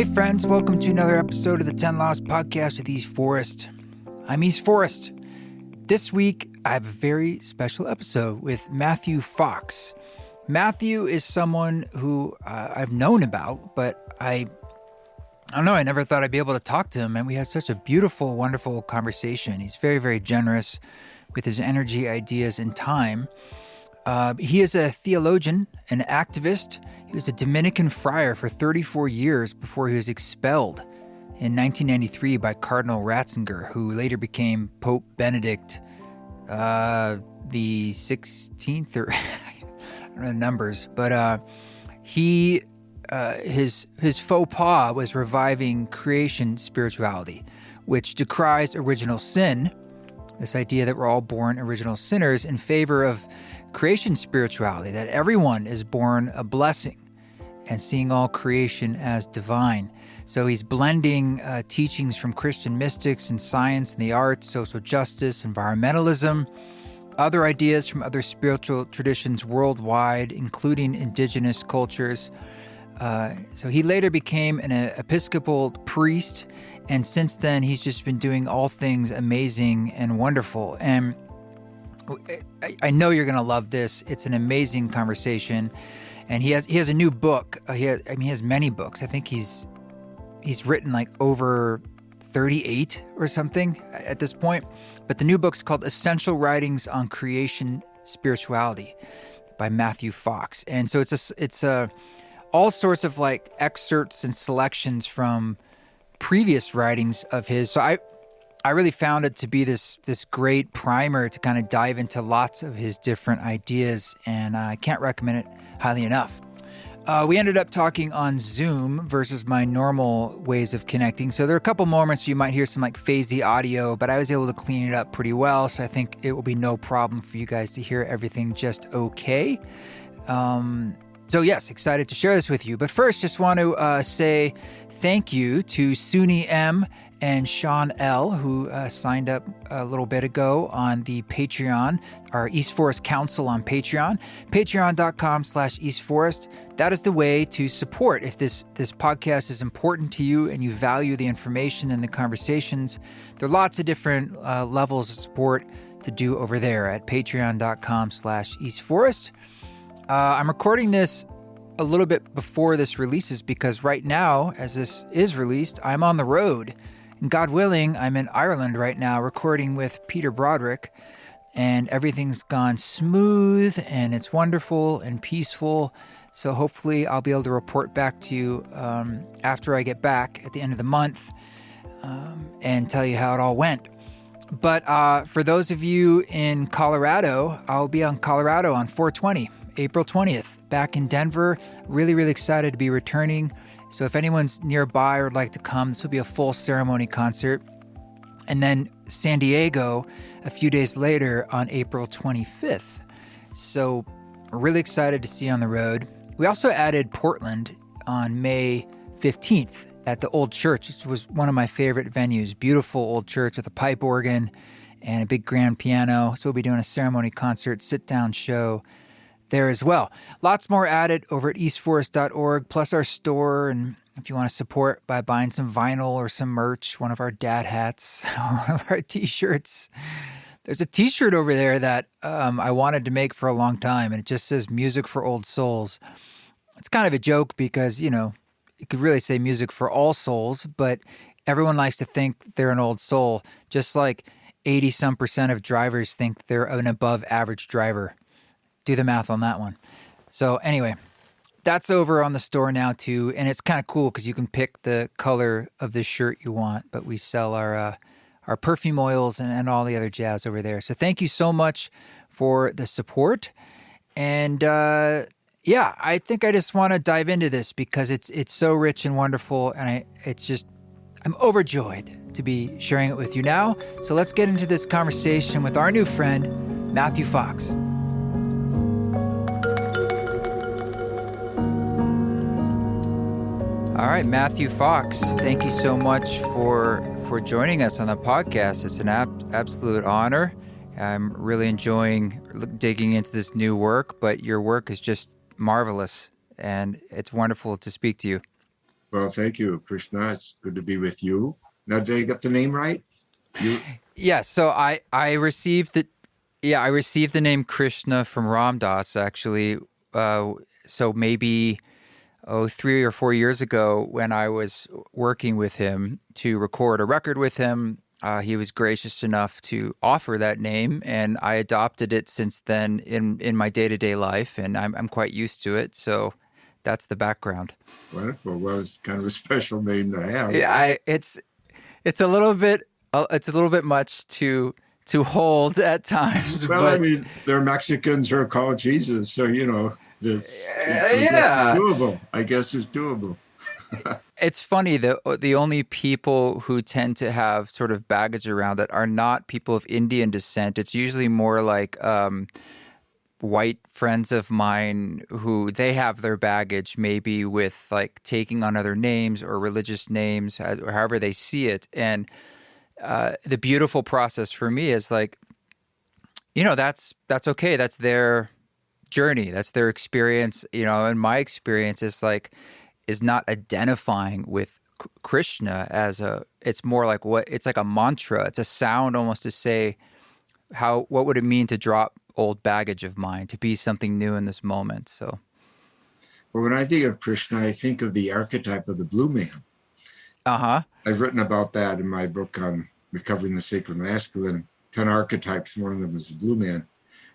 Hey friends, welcome to another episode of the 10 Lost Podcast with East Forest. I'm East Forest. This week, I have a very special episode with Matthew Fox. Matthew is someone who I've known about, but I don't know, I never thought I'd be able to talk to him, and we had such a beautiful, wonderful conversation. He's very, very generous with his energy, ideas, and time. He is a theologian, an activist. He was a Dominican friar for 34 years before he was expelled in 1993 by Cardinal Ratzinger, who later became Pope Benedict the 16th, or I don't know the numbers, but his faux pas was reviving creation spirituality, which decries original sin, this idea that we're all born original sinners, in favor of creation spirituality, that everyone is born a blessing and seeing all creation as divine. So he's blending teachings from Christian mystics and science and the arts, social justice, environmentalism, other ideas from other spiritual traditions worldwide, including indigenous cultures. So he later became an Episcopal priest, and since then he's just been doing all things amazing and wonderful. And I know you're going to love this. It's an amazing conversation. And he has a new book. He has many books. I think he's written like over 38 or something at this point. But the new book's called Essential Writings on Creation Spirituality by Matthew Fox. And so it's all sorts of like excerpts and selections from previous writings of his. So I really found it to be this great primer to kind of dive into lots of his different ideas, and I can't recommend it highly enough. We ended up talking on Zoom versus my normal ways of connecting, so there are a couple moments you might hear some like phasey audio, but I was able to clean it up pretty well, so I think it will be no problem for you guys to hear everything just okay. So yes, excited to share this with you, but first just want to say thank you to Suni M. and Sean L., who signed up a little bit ago on the Patreon, our East Forest Council on Patreon, patreon.com/East Forest. That is the way to support. If this podcast is important to you and you value the information and the conversations, there are lots of different levels of support to do over there at patreon.com/East Forest. I'm recording this a little bit before this releases because right now, as this is released, I'm on the road. And God willing, I'm in Ireland right now recording with Peter Broderick, and everything's gone smooth and it's wonderful and peaceful. So hopefully I'll be able to report back to you after I get back at the end of the month and tell you how it all went. But for those of you in Colorado, I'll be on Colorado on 4/20, April 20th, back in Denver. Really, really excited to be returning. So if anyone's nearby or would like to come, this will be a full ceremony concert. And then San Diego a few days later on April 25th. So we're really excited to see you on the road. We also added Portland on May 15th at the Old Church, which was one of my favorite venues. Beautiful old church with a pipe organ and a big grand piano. So we'll be doing a ceremony concert, sit-down show there as well. Lots more added over at eastforest.org, plus our store. And if you want to support by buying some vinyl or some merch, one of our dad hats, one of our t-shirts. There's a t-shirt over there that I wanted to make for a long time, and it just says Music for Old Souls. It's kind of a joke because, you could really say music for all souls, but everyone likes to think they're an old soul, just like 80% of drivers think they're an above average driver. Do the math on that one. So anyway, that's over on the store now too. And it's kind of cool because you can pick the color of the shirt you want, but we sell our perfume oils and all the other jazz over there. So thank you so much for the support. And I think I just want to dive into this because it's so rich and wonderful. And I'm overjoyed to be sharing it with you now. So let's get into this conversation with our new friend, Matthew Fox. All right, Matthew Fox, thank you so much for joining us on the podcast. It's an absolute honor. I'm really enjoying digging into this new work, but your work is just marvelous, and it's wonderful to speak to you. Well, thank you, Krishna. It's good to be with you. Now, did I get the name right? You, Yeah, so I received the name Krishna from Ram Dass actually. So maybe 3 or 4 years ago when I was working with him to record a record with him, he was gracious enough to offer that name, and I adopted it since then in my day-to-day life, and I'm quite used to it. So that's the background. wonderful. Well, it's kind of a special name to have. Yeah, it's a little bit much to hold at times, Well, I but mean, there are Mexicans who are called Jesus, so I guess it's yeah. doable. I guess it's doable. It's funny that the only people who tend to have sort of baggage around that are not people of Indian descent. It's usually more like white friends of mine who they have their baggage maybe with like taking on other names or religious names or however they see it. And the beautiful process for me is like, that's okay. That's their journey. That's their experience. And my experience is not identifying with Krishna it's more like it's like a mantra. It's a sound almost to say what would it mean to drop old baggage of mine, to be something new in this moment. So, Well, when I think of Krishna, I think of the archetype of the blue man. I've written about that in my book on recovering the sacred masculine, 10 archetypes. One of them is the blue man.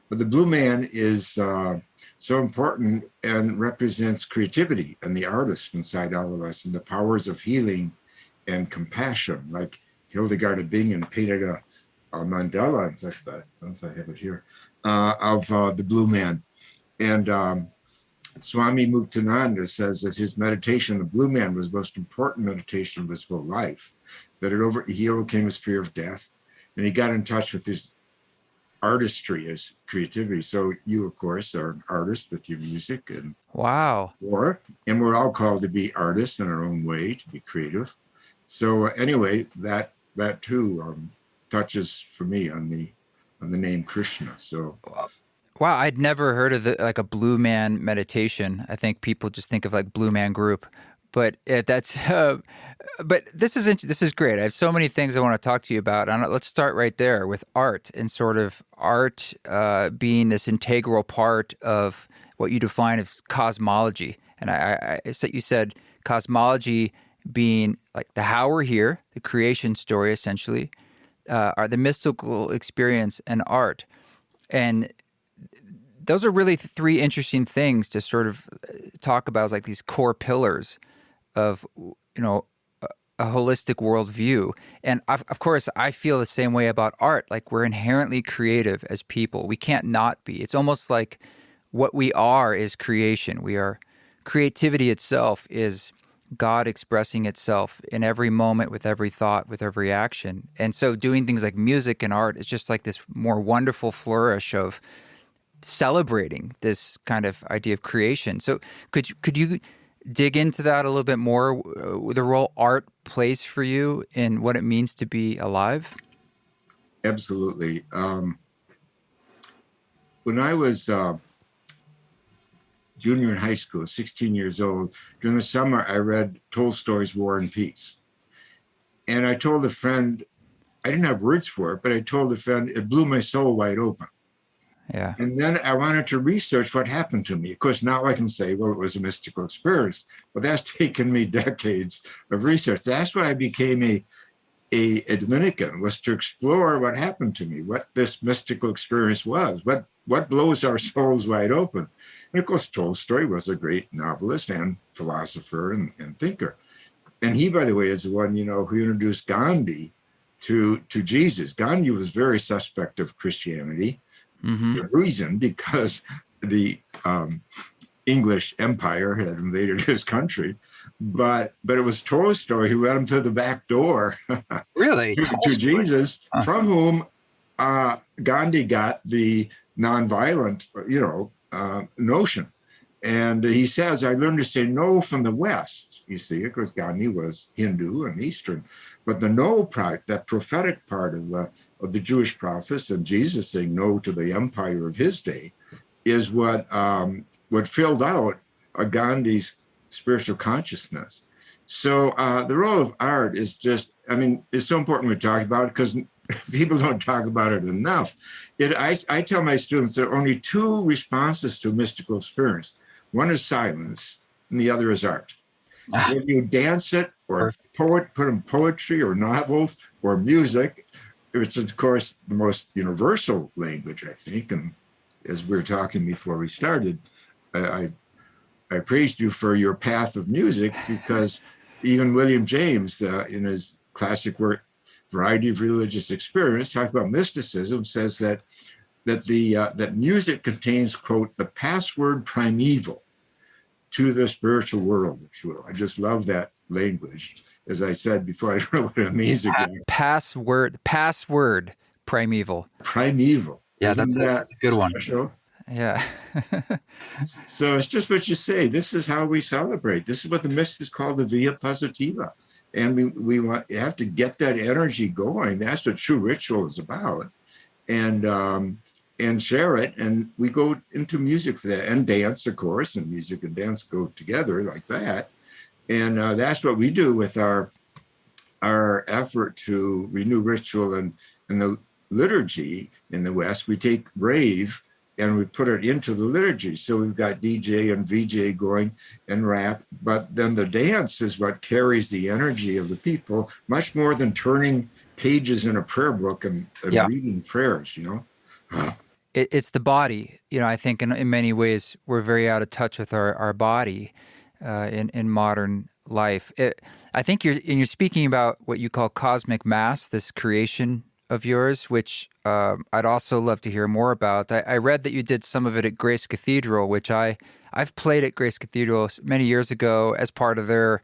But the blue man is so important and represents creativity and the artist inside all of us and the powers of healing and compassion. Like Hildegard of Bingen painted a mandala, in fact, I don't know if I have it here, of the blue man. And Swami Muktananda says that his meditation, the blue man, was the most important meditation of his whole life, that he overcame his fear of death, and he got in touch with his artistry as creativity. So you, of course, are an artist with your music and wow. And we're all called to be artists in our own way, to be creative. So anyway, that too touches for me on the name Krishna. So wow, I'd never heard of like a blue man meditation. I think people just think of like Blue Man Group, but but this is great. I have so many things I want to talk to you about. Let's start right there with art and sort of art being this integral part of what you define as cosmology. And I said you said cosmology being like the how we're here, the creation story, essentially, are the mystical experience and art, and those are really three interesting things to sort of talk about as like these core pillars of a holistic worldview. And of course, I feel the same way about art. Like we're inherently creative as people. We can't not be. It's almost like what we are is creation. Creativity itself is God expressing itself in every moment, with every thought, with every action. And so doing things like music and art is just like this more wonderful flourish of celebrating this kind of idea of creation. So could you dig into that a little bit more, the role art plays for you in what it means to be alive? Absolutely. When I was junior in high school, 16 years old, during the summer, I read Tolstoy's War and Peace. And I told a friend, I didn't have words for it, but I told a friend, it blew my soul wide open. Yeah. And then I wanted to research what happened to me. Of course, now I can say, well, it was a mystical experience, but that's taken me decades of research. That's why I became a Dominican, was to explore what happened to me, what this mystical experience was, what blows our souls wide open. And of course, Tolstoy was a great novelist and philosopher and thinker. And he, by the way, is the one, who introduced Gandhi to Jesus. Gandhi was very suspect of Christianity. Mm-hmm. The reason, because the English Empire had invaded his country, but it was Tolstoy who led him to the back door. Really? to Jesus, from whom Gandhi got the nonviolent, notion. And he says, I learned to say no from the West, you see, because Gandhi was Hindu and Eastern. But the no part, that prophetic part of the Jewish prophets and Jesus saying no to the empire of his day, is what filled out Gandhi's spiritual consciousness. So the role of art is just, I mean, it's so important we talk about it because people don't talk about it enough. I tell my students there are only two responses to a mystical experience. One is silence, and the other is art. Whether you dance it or put in poetry or novels or music, which is, of course, the most universal language, I think. And as we were talking before we started, I praised you for your path of music because even William James, in his classic work, Variety of Religious Experience, talking about mysticism, says that music contains, quote, the password primeval to the spiritual world, if you will. I just love that language. As I said before, I don't know what it means exactly. Password primeval. Primeval. Yeah, Isn't that's a good one. Special? Yeah. So it's just what you say. This is how we celebrate. This is what the mystics call the via positiva. And we have to get that energy going. That's what true ritual is about. And share it. And we go into music for that, and dance, of course, and music and dance go together like that. And that's what we do with our effort to renew ritual and the liturgy in the West. We take rave and we put it into the liturgy. So we've got DJ and VJ going and rap, but then the dance is what carries the energy of the people, much more than turning pages in a prayer book and reading prayers, It's the body. I think in many ways we're very out of touch with our body in modern life. I think you're speaking about what you call cosmic mass, this creation of yours, which I'd also love to hear more about. I read that you did some of it at Grace Cathedral, which I've played at Grace Cathedral many years ago as part of their,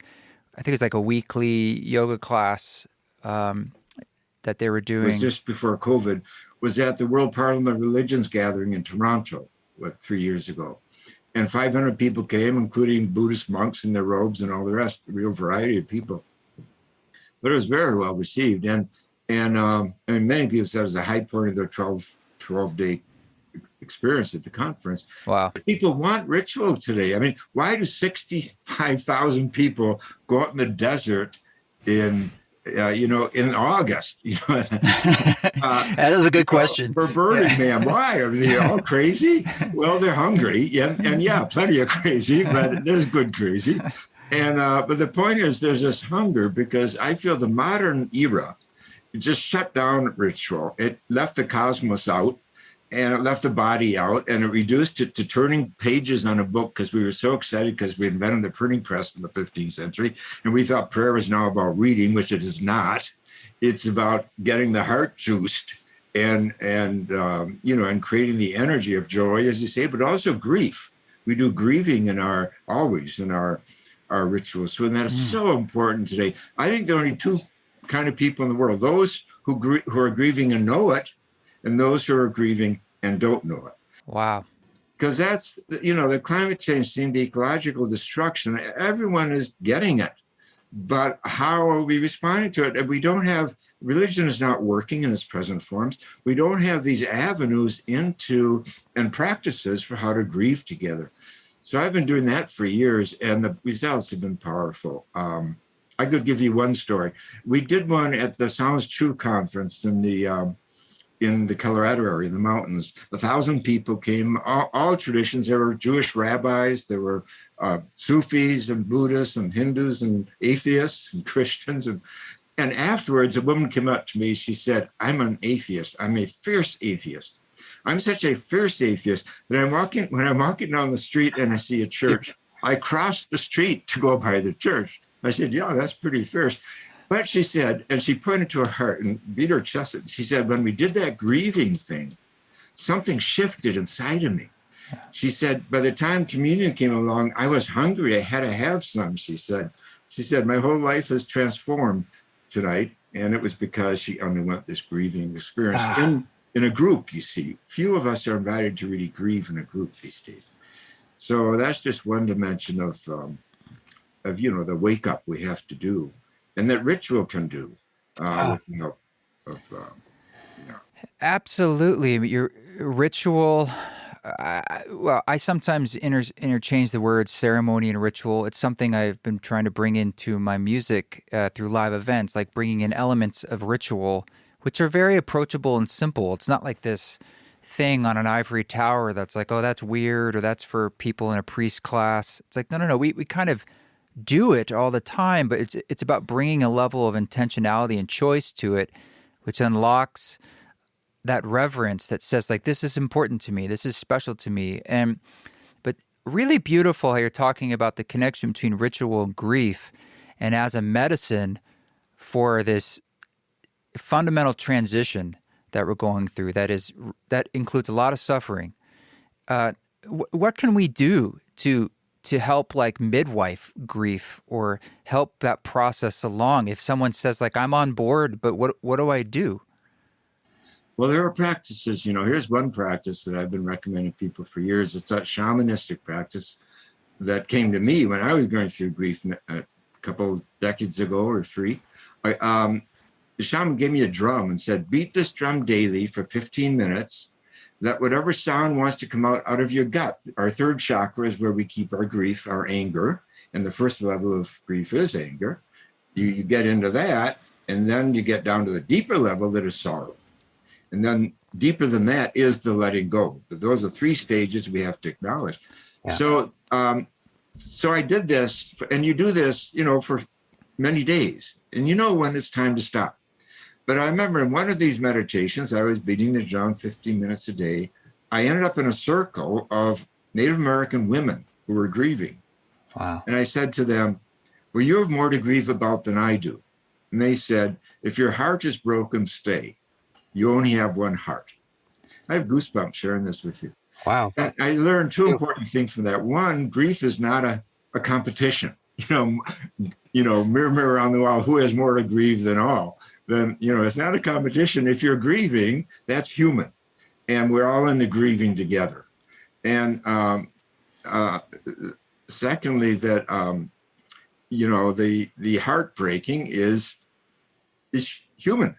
I think it's like a weekly yoga class that they were doing. It was just before COVID, was at the World Parliament of Religions gathering in Toronto, 3 years ago. And 500 people came, including Buddhist monks in their robes and all the rest, a real variety of people. But it was very well received. And many people said it was the high point of their 12-day experience at the conference. Wow. People want ritual today. I mean, why do 65,000 people go out in the desert in August? That is a good question. For Burning Man, why? Are they all crazy? Well, they're hungry, and yeah, plenty of crazy, but there's good crazy. And but the point is, there's this hunger because I feel the modern era just shut down ritual. It left the cosmos out, and it left the body out, and it reduced it to turning pages on a book because we were so excited because we invented the printing press in the 15th century, and we thought prayer was now about reading, which it is not. It's about getting the heart juiced and creating the energy of joy, as you say, but also grief. We do grieving in our rituals. So that is so important today. I think there are only two kind of people in the world: those who are grieving and know it, and those who are grieving and don't know it. Wow. Because that's, the climate change thing, the ecological destruction, everyone is getting it. But how are we responding to it? And we don't have, religion is not working in its present forms. We don't have these avenues into and practices for how to grieve together. So I've been doing that for years, and the results have been powerful. I could give you one story. We did one at the Sounds True conference in the Colorado area, in the mountains. 1,000 people came, all traditions. There were Jewish rabbis, there were Sufis and Buddhists and Hindus and atheists and Christians. And afterwards, a woman came up to me. She said, "I'm an atheist. I'm a fierce atheist. I'm such a fierce atheist that when I'm walking down the street and I see a church, I cross the street to go by the church." I said, "Yeah, that's pretty fierce." But she said, and she pointed to her heart and beat her chest. She said, "When we did that grieving thing, something shifted inside of me." She said, "By the time communion came along, I was hungry. I had to have some," she said. She said, "My whole life is transformed tonight." And it was because she underwent this grieving experience in a group, you see. Few of us are invited to really grieve in a group these days. So that's just one dimension of the wake up we have to do, and that ritual can do with the help of. Absolutely, your ritual I sometimes interchange the words ceremony and ritual. It's something I've been trying to bring into my music through live events, like bringing in elements of ritual, which are very approachable and simple. It's not like this thing on an ivory tower that's like, oh, that's weird, or that's for people in a priest class. It's like, no. We kind of do it all the time, but it's about bringing a level of intentionality and choice to it, which unlocks that reverence that says, like, this is important to me, this is special to me. But really beautiful how you're talking about the connection between ritual and grief, and as a medicine for this fundamental transition that we're going through that includes a lot of suffering. What can we do to help, like, midwife grief or help that process along? If someone says, like, I'm on board, but what do I do? Well, there are practices, here's one practice that I've been recommending people for years. It's that shamanistic practice that came to me when I was going through grief a couple of decades ago or three. The shaman gave me a drum and said, beat this drum daily for 15 minutes, that whatever sound wants to come out of your gut. Our third chakra is where we keep our grief, our anger. And the first level of grief is anger. You get into that, and then you get down to the deeper level that is sorrow. And then deeper than that is the letting go. But those are three stages we have to acknowledge. Yeah. So I did this, and you do this, for many days. And you know when it's time to stop. But I remember in one of these meditations, I was beating the drum 15 minutes a day. I ended up in a circle of Native American women who were grieving. Wow. And I said to them, well, you have more to grieve about than I do. And they said, if your heart is broken, stay. You only have one heart. I have goosebumps sharing this with you. Wow. And I learned two important things from that. One, grief is not a competition. Mirror, mirror on the wall, who has more to grieve than all? Then, it's not a competition. If you're grieving, that's human. And we're all in the grieving together. And secondly, that, the heartbreaking is human.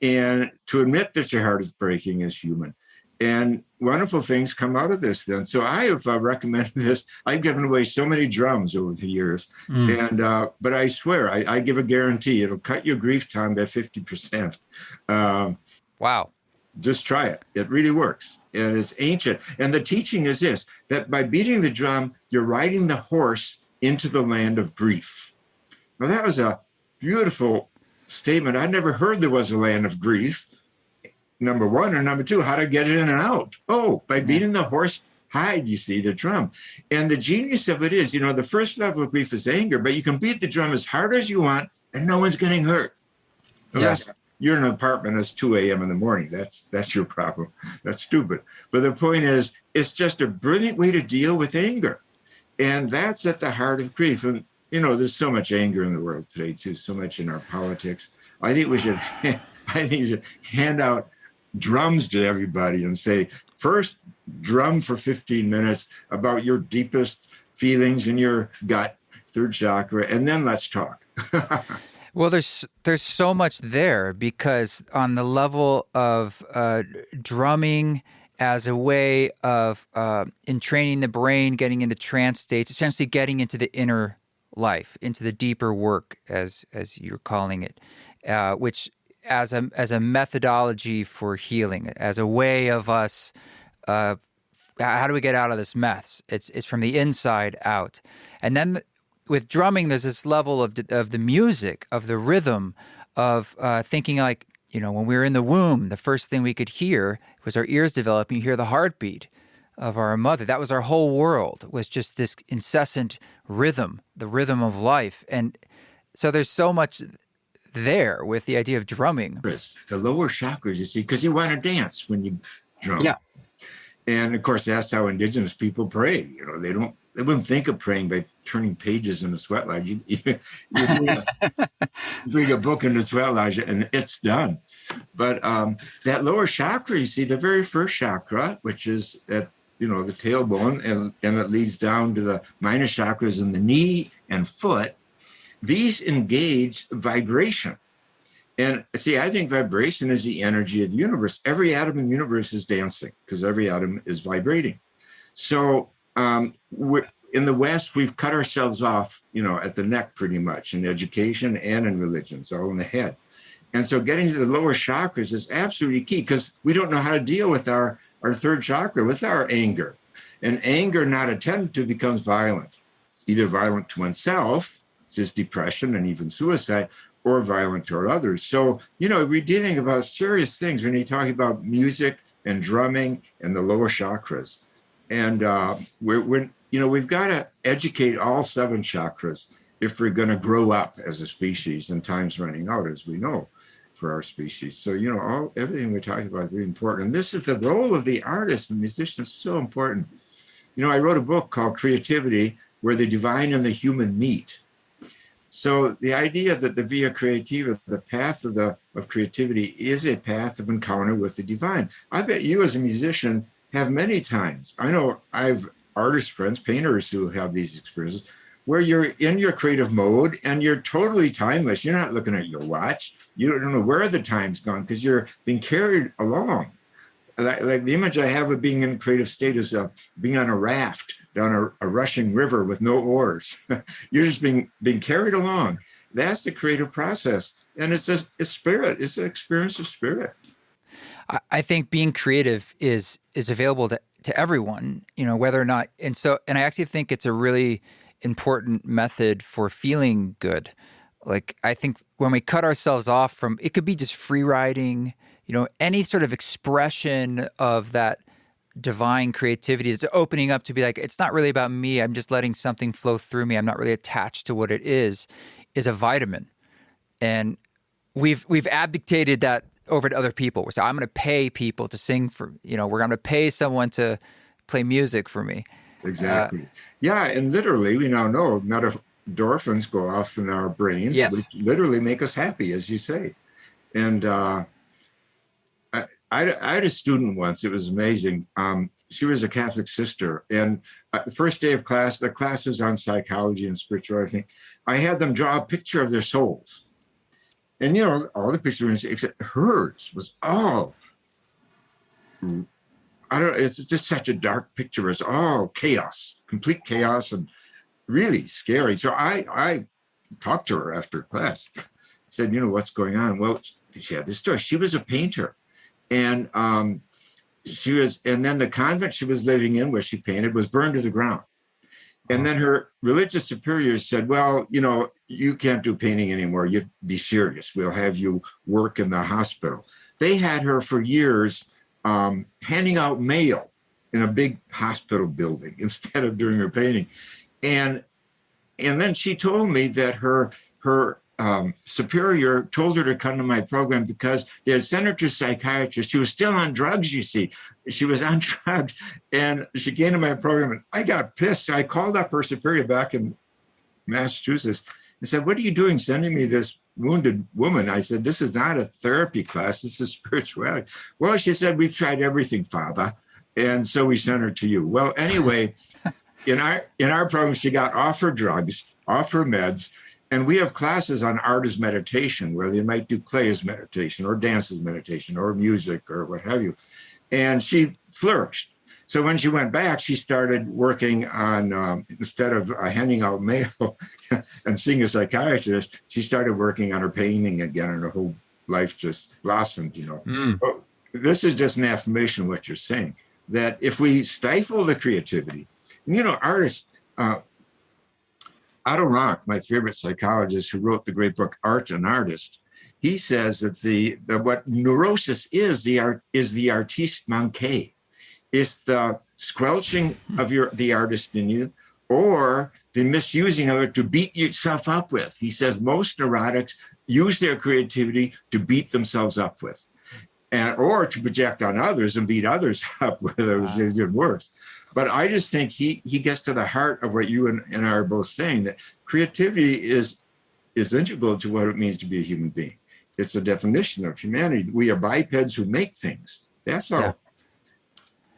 And to admit that your heart is breaking is human. And wonderful things come out of this then. So I have recommended this. I've given away so many drums over the years. And but I swear, I give a guarantee. It'll cut your grief time by 50%. Wow. Just try it. It really works. And it's ancient. And the teaching is this, that by beating the drum, you're riding the horse into the land of grief. Now, that was a beautiful statement. I never heard there was a land of grief. Number one, and number two, how to get it in and out. Oh, by beating the horse hide, you see, the drum. And the genius of it is, the first level of grief is anger, but you can beat the drum as hard as you want and no one's getting hurt. Unless you're in an apartment, it's 2 a.m. in the morning. That's your problem. That's stupid. But the point is, it's just a brilliant way to deal with anger. And that's at the heart of grief. And, there's so much anger in the world today, too, so much in our politics. I think we should hand out drums to everybody and say, first drum for 15 minutes about your deepest feelings in your gut, third chakra, and then let's talk. Well, there's so much there, because on the level of drumming as a way of entraining the brain, getting into trance states, essentially getting into the inner life, into the deeper work, as you're calling it, which as a methodology for healing, as a way of us, how do we get out of this mess? It's from the inside out. And then with drumming, there's this level of the music, of the rhythm, of thinking like, when we were in the womb, the first thing we could hear was our ears developing. You hear the heartbeat of our mother. That was our whole world, was just this incessant rhythm, the rhythm of life. And so there's so much there with the idea of drumming. The lower chakras, you see, because you want to dance when you drum. Yeah. And of course, that's how indigenous people pray. They wouldn't think of praying by turning pages in a sweat lodge. You bring a book in the sweat lodge and it's done. But that lower chakra, you see, the very first chakra, which is at the tailbone, and it leads down to the minor chakras in the knee and foot. These engage vibration. And see, I think vibration is the energy of the universe. Every atom in the universe is dancing because every atom is vibrating. So in the West, we've cut ourselves off, at the neck pretty much in education and in religion, so all in the head. And so getting to the lower chakras is absolutely key because we don't know how to deal with our third chakra, with our anger. And anger not attended to becomes violent, either violent to oneself, which is depression and even suicide, or violent toward others. So, we're dealing about serious things when you talk about music and drumming and the lower chakras. And we've got to educate all 7 chakras if we're going to grow up as a species, and time's running out, as we know, for our species. So, everything we're talking about is really important. And this is the role of the artist and musician is so important. I wrote a book called Creativity, where the divine and the human meet. So the idea that the via creativa, the path of creativity, is a path of encounter with the divine. I bet you as a musician have many times. I know I've artist friends, painters who have these experiences where you're in your creative mode and you're totally timeless. You're not looking at your watch. You don't know where the time's gone because you're being carried along. Like the image I have of being in a creative state is being on a raft down a rushing river with no oars. You're just being carried along. That's the creative process. And it's spirit. It's an experience of spirit. I think being creative is available to everyone, whether or not. And I actually think it's a really important method for feeling good. Like, I think when we cut ourselves off from, it could be just free writing, any sort of expression of that divine creativity is opening up to be like, it's not really about me. I'm just letting something flow through me. I'm not really attached to what it is a vitamin. And we've abdicated that over to other people. So I'm going to pay people to sing for, we're going to pay someone to play music for me. Exactly. Yeah. And literally, we now know endorphins go off in our brains, yes, which literally make us happy, as you say. And, I had a student once. It was amazing. She was a Catholic sister. And the first day of class, the class was on psychology and spirituality. I had them draw a picture of their souls. And, all the pictures, except hers, was all, it's just such a dark picture. It's all chaos, complete chaos, and really scary. So I talked to her after class, said, what's going on? Well, she had this story. She was a painter. And and then the convent she was living in where she painted was burned to the ground. And then her religious superiors said, well, you can't do painting anymore. You be serious. We'll have you work in the hospital. They had her for years handing out mail in a big hospital building instead of doing her painting. And then she told me that her superior told her to come to my program because they had sent her to a psychiatrist. She was still on drugs, you see. She was on drugs, and she came to my program, and I got pissed. So I called up her superior back in Massachusetts and said, what are you doing sending me this wounded woman? I said, this is not a therapy class. This is spirituality. Well, she said, we've tried everything, Father. And so we sent her to you. Well, anyway, in our program, she got off her drugs, off her meds. And we have classes on art as meditation, where they might do clay as meditation or dance as meditation or music or what have you. And she flourished. So when she went back, she started working on, instead of handing out mail and seeing a psychiatrist, she started working on her painting again, and her whole life just blossomed, But this is just an affirmation of what you're saying, that if we stifle the creativity, artists, Otto Rank, my favorite psychologist who wrote the great book Art and Artist, he says that what neurosis is the artiste manqué. It's the squelching of the artist in you, or the misusing of it to beat yourself up with. He says most neurotics use their creativity to beat themselves up with, or to project on others and beat others up with. It was even worse. But I just think he gets to the heart of what you and I are both saying, that creativity is integral to what it means to be a human being. It's the definition of humanity. We are bipeds who make things. That's how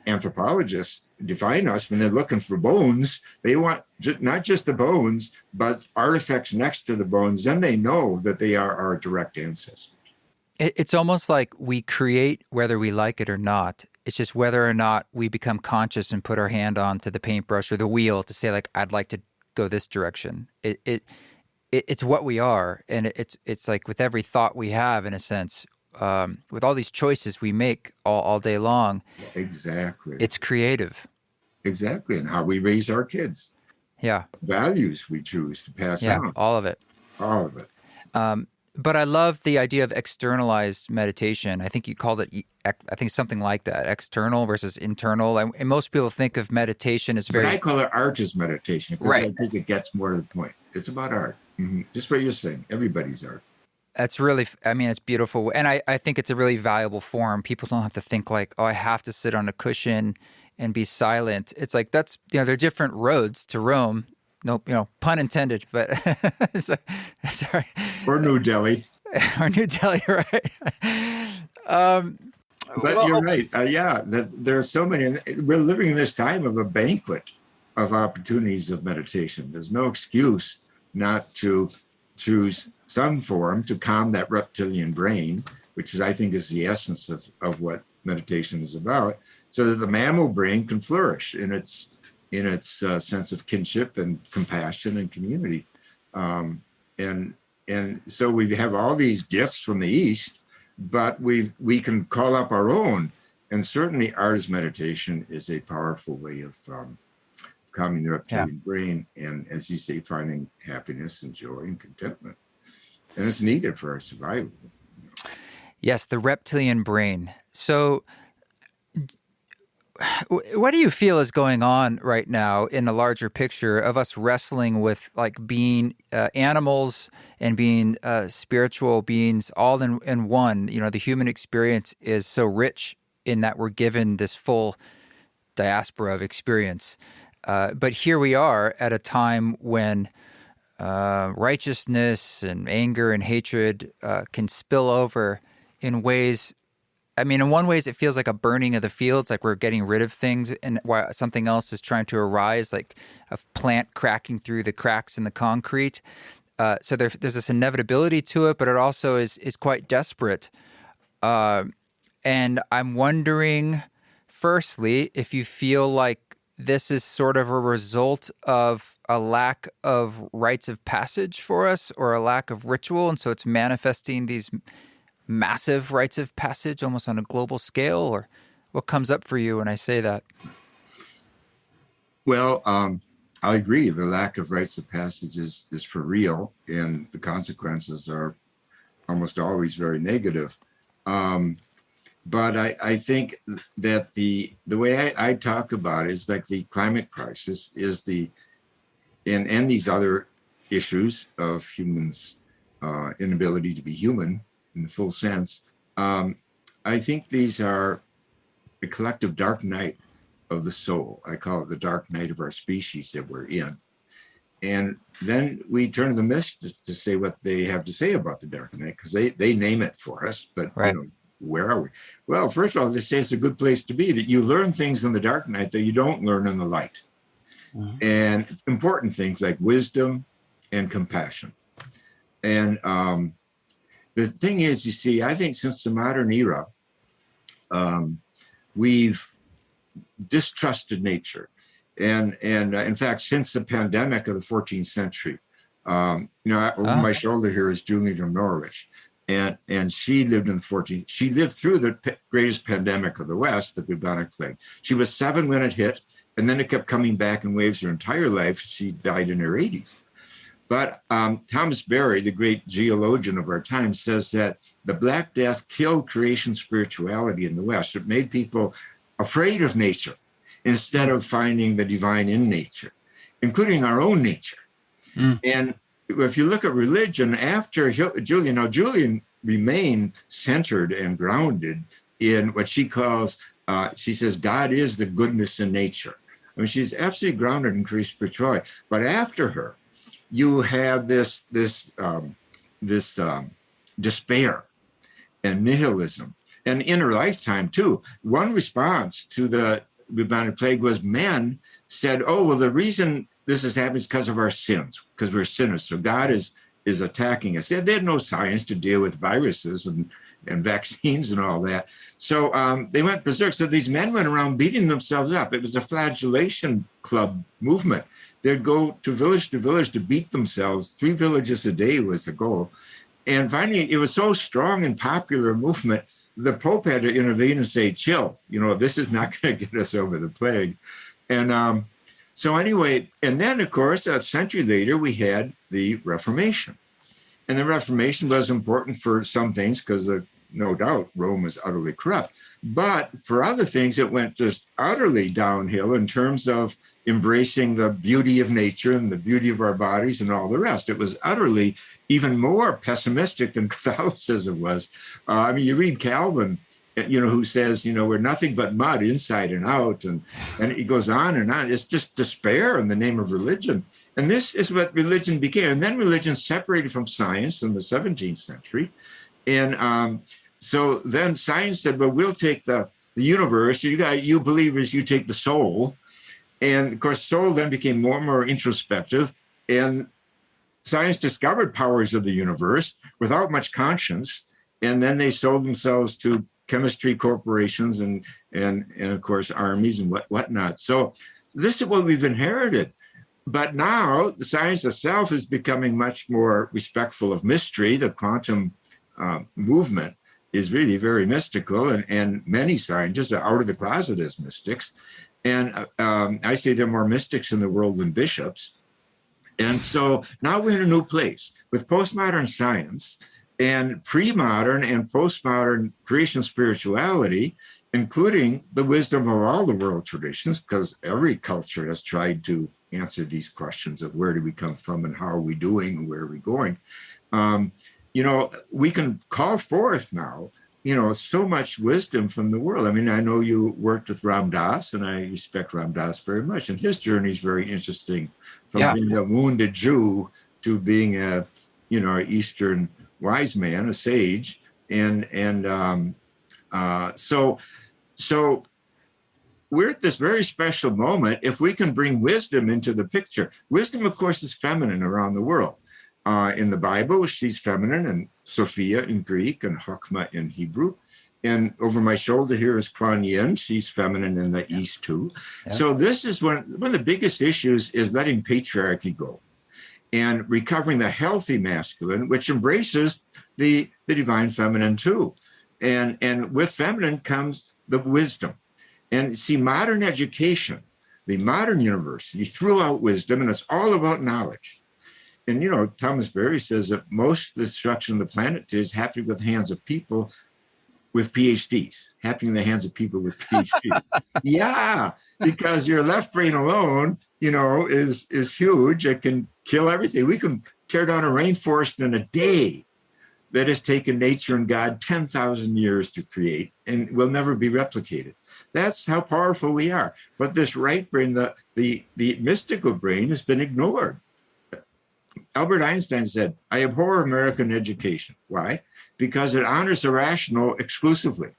anthropologists define us when they're looking for bones. They want not just the bones, but artifacts next to the bones. Then they know that they are our direct ancestors. It's almost like we create whether we like it or not. It's just whether or not we become conscious and put our hand onto the paintbrush or the wheel to say, like, I'd like to go this direction. It's what we are, and it's like with every thought we have, in a sense, with all these choices we make all day long. Exactly. It's creative. Exactly, and how we raise our kids. Yeah. Values we choose to pass on. Yeah, all of it. All of it. But I love the idea of externalized meditation. I think you called it, I think something like that, external versus internal. And most people think of meditation as very... But I call it artist meditation because right. I think it gets more to the point. It's about art. Mm-hmm. Just what you're saying, everybody's art. That's really, I mean, it's beautiful. And I think it's a really valuable form. People don't have to think like, oh, I have to sit on a cushion and be silent. It's like, that's, there are different roads to Rome. No, pun intended, but sorry. Or New Delhi. Or New Delhi, right? But you're right. There are so many. We're living in this time of a banquet of opportunities of meditation. There's no excuse not to choose some form to calm that reptilian brain, which I think is the essence of what meditation is about, so that the mammal brain can flourish in its sense of kinship and compassion and community. And so we have all these gifts from the East, but we can call up our own. And certainly artist meditation is a powerful way of calming the reptilian brain and, as you say, finding happiness and joy and contentment. And it's needed for our survival. Yes, the reptilian brain. So what do you feel is going on right now in the larger picture of us wrestling with like being animals and being spiritual beings all in one? The human experience is so rich in that we're given this full diaspora of experience. But here we are at a time when righteousness and anger and hatred can spill over in ways. I mean, in one ways, it feels like a burning of the fields, like we're getting rid of things, and while something else is trying to arise, like a plant cracking through the cracks in the concrete. So there's this inevitability to it, but it also is quite desperate. And I'm wondering, firstly, if you feel like this is sort of a result of a lack of rites of passage for us, or a lack of ritual, and so it's manifesting these massive rites of passage almost on a global scale, or what comes up for you when I say that? Well, I agree. The lack of rites of passage is for real, and the consequences are almost always very negative. But I think that the way I talk about it is like the climate crisis is and these other issues of humans' inability to be human in the full sense. I think these are a collective dark night of the soul. I call it the dark night of our species that we're in. And then we turn to the mystics to say what they have to say about the dark night, because they name it for us, but right. Where are we? Well, first of all, they say it's a good place to be, that you learn things in the dark night that you don't learn in the light. Mm-hmm. And important things like wisdom and compassion. And the thing is, you see, I think since the modern era, we've distrusted nature. And in fact, since the pandemic of the 14th century, over my shoulder here is Julian of Norwich. And she lived in the 14th. She lived through the greatest pandemic of the West, the bubonic plague. She was 7 when it hit, and then it kept coming back in waves her entire life. She died in her 80s. But Thomas Berry, the great geologian of our time, says that the Black Death killed creation spirituality in the West. It made people afraid of nature instead of finding the divine in nature, including our own nature. Mm. And if you look at religion after Julian remained centered and grounded in what she calls, she says, God is the goodness in nature. I mean, she's absolutely grounded in Christian spirituality. But after her, you have this despair and nihilism. And in her lifetime, too, one response to the bubonic plague was men said, oh, well, the reason this is happening is because of our sins, because we're sinners. So God is attacking us. They had no science to deal with viruses and vaccines and all that. So they went berserk. So these men went around beating themselves up. It was a flagellation club movement. They'd go to village to beat themselves. 3 villages a day was the goal. And finally, it was so strong and popular a movement, the Pope had to intervene and say, chill, this is not going to get us over the plague. And so anyway, and then, of course, a century later, we had the Reformation. And the Reformation was important for some things because, no doubt, Rome was utterly corrupt. But for other things, it went just utterly downhill in terms of embracing the beauty of nature and the beauty of our bodies and all the rest. It was utterly even more pessimistic than Catholicism was. You read Calvin, who says, we're nothing but mud inside and out. And he goes on and on. It's just despair in the name of religion. And this is what religion became. And then religion separated from science in the 17th century. And so then science said, well, we'll take the universe. You believers, you take the soul. And of course, soul then became more and more introspective. And science discovered powers of the universe without much conscience. And then they sold themselves to chemistry corporations and of course, armies and whatnot. So this is what we've inherited. But now the science itself is becoming much more respectful of mystery. The quantum movement is really very mystical, and many scientists are out of the closet as mystics. And I say there are more mystics in the world than bishops. And so now we're in a new place with postmodern science and pre-modern and postmodern creation spirituality, including the wisdom of all the world traditions, because every culture has tried to answer these questions of where do we come from and how are we doing and where are we going. We can call forth now, so much wisdom from the world. I know you worked with Ram Dass, and I respect Ram Dass very much. And his journey is very interesting, from being a wounded Jew to being a, Eastern wise man, a sage. So we're at this very special moment if we can bring wisdom into the picture. Wisdom, of course, is feminine around the world. In the Bible, she's feminine, and Sophia in Greek and Chokmah in Hebrew. And over my shoulder here is Kuan Yin. She's feminine in the East too. Yeah. So this is one of the biggest issues is letting patriarchy go and recovering the healthy masculine, which embraces the divine feminine too. And with feminine comes the wisdom. And see, modern education, the modern university threw out wisdom, and it's all about knowledge. And, Thomas Berry says that most destruction of the planet is happening with the hands of people with PhDs, happening in the hands of people with PhDs. Yeah, because your left brain alone, is huge. It can kill everything. We can tear down a rainforest in a day that has taken nature and God 10,000 years to create and will never be replicated. That's how powerful we are. But this right brain, the mystical brain, has been ignored. Albert Einstein said, I abhor American education. Why? Because it honors the rational exclusively.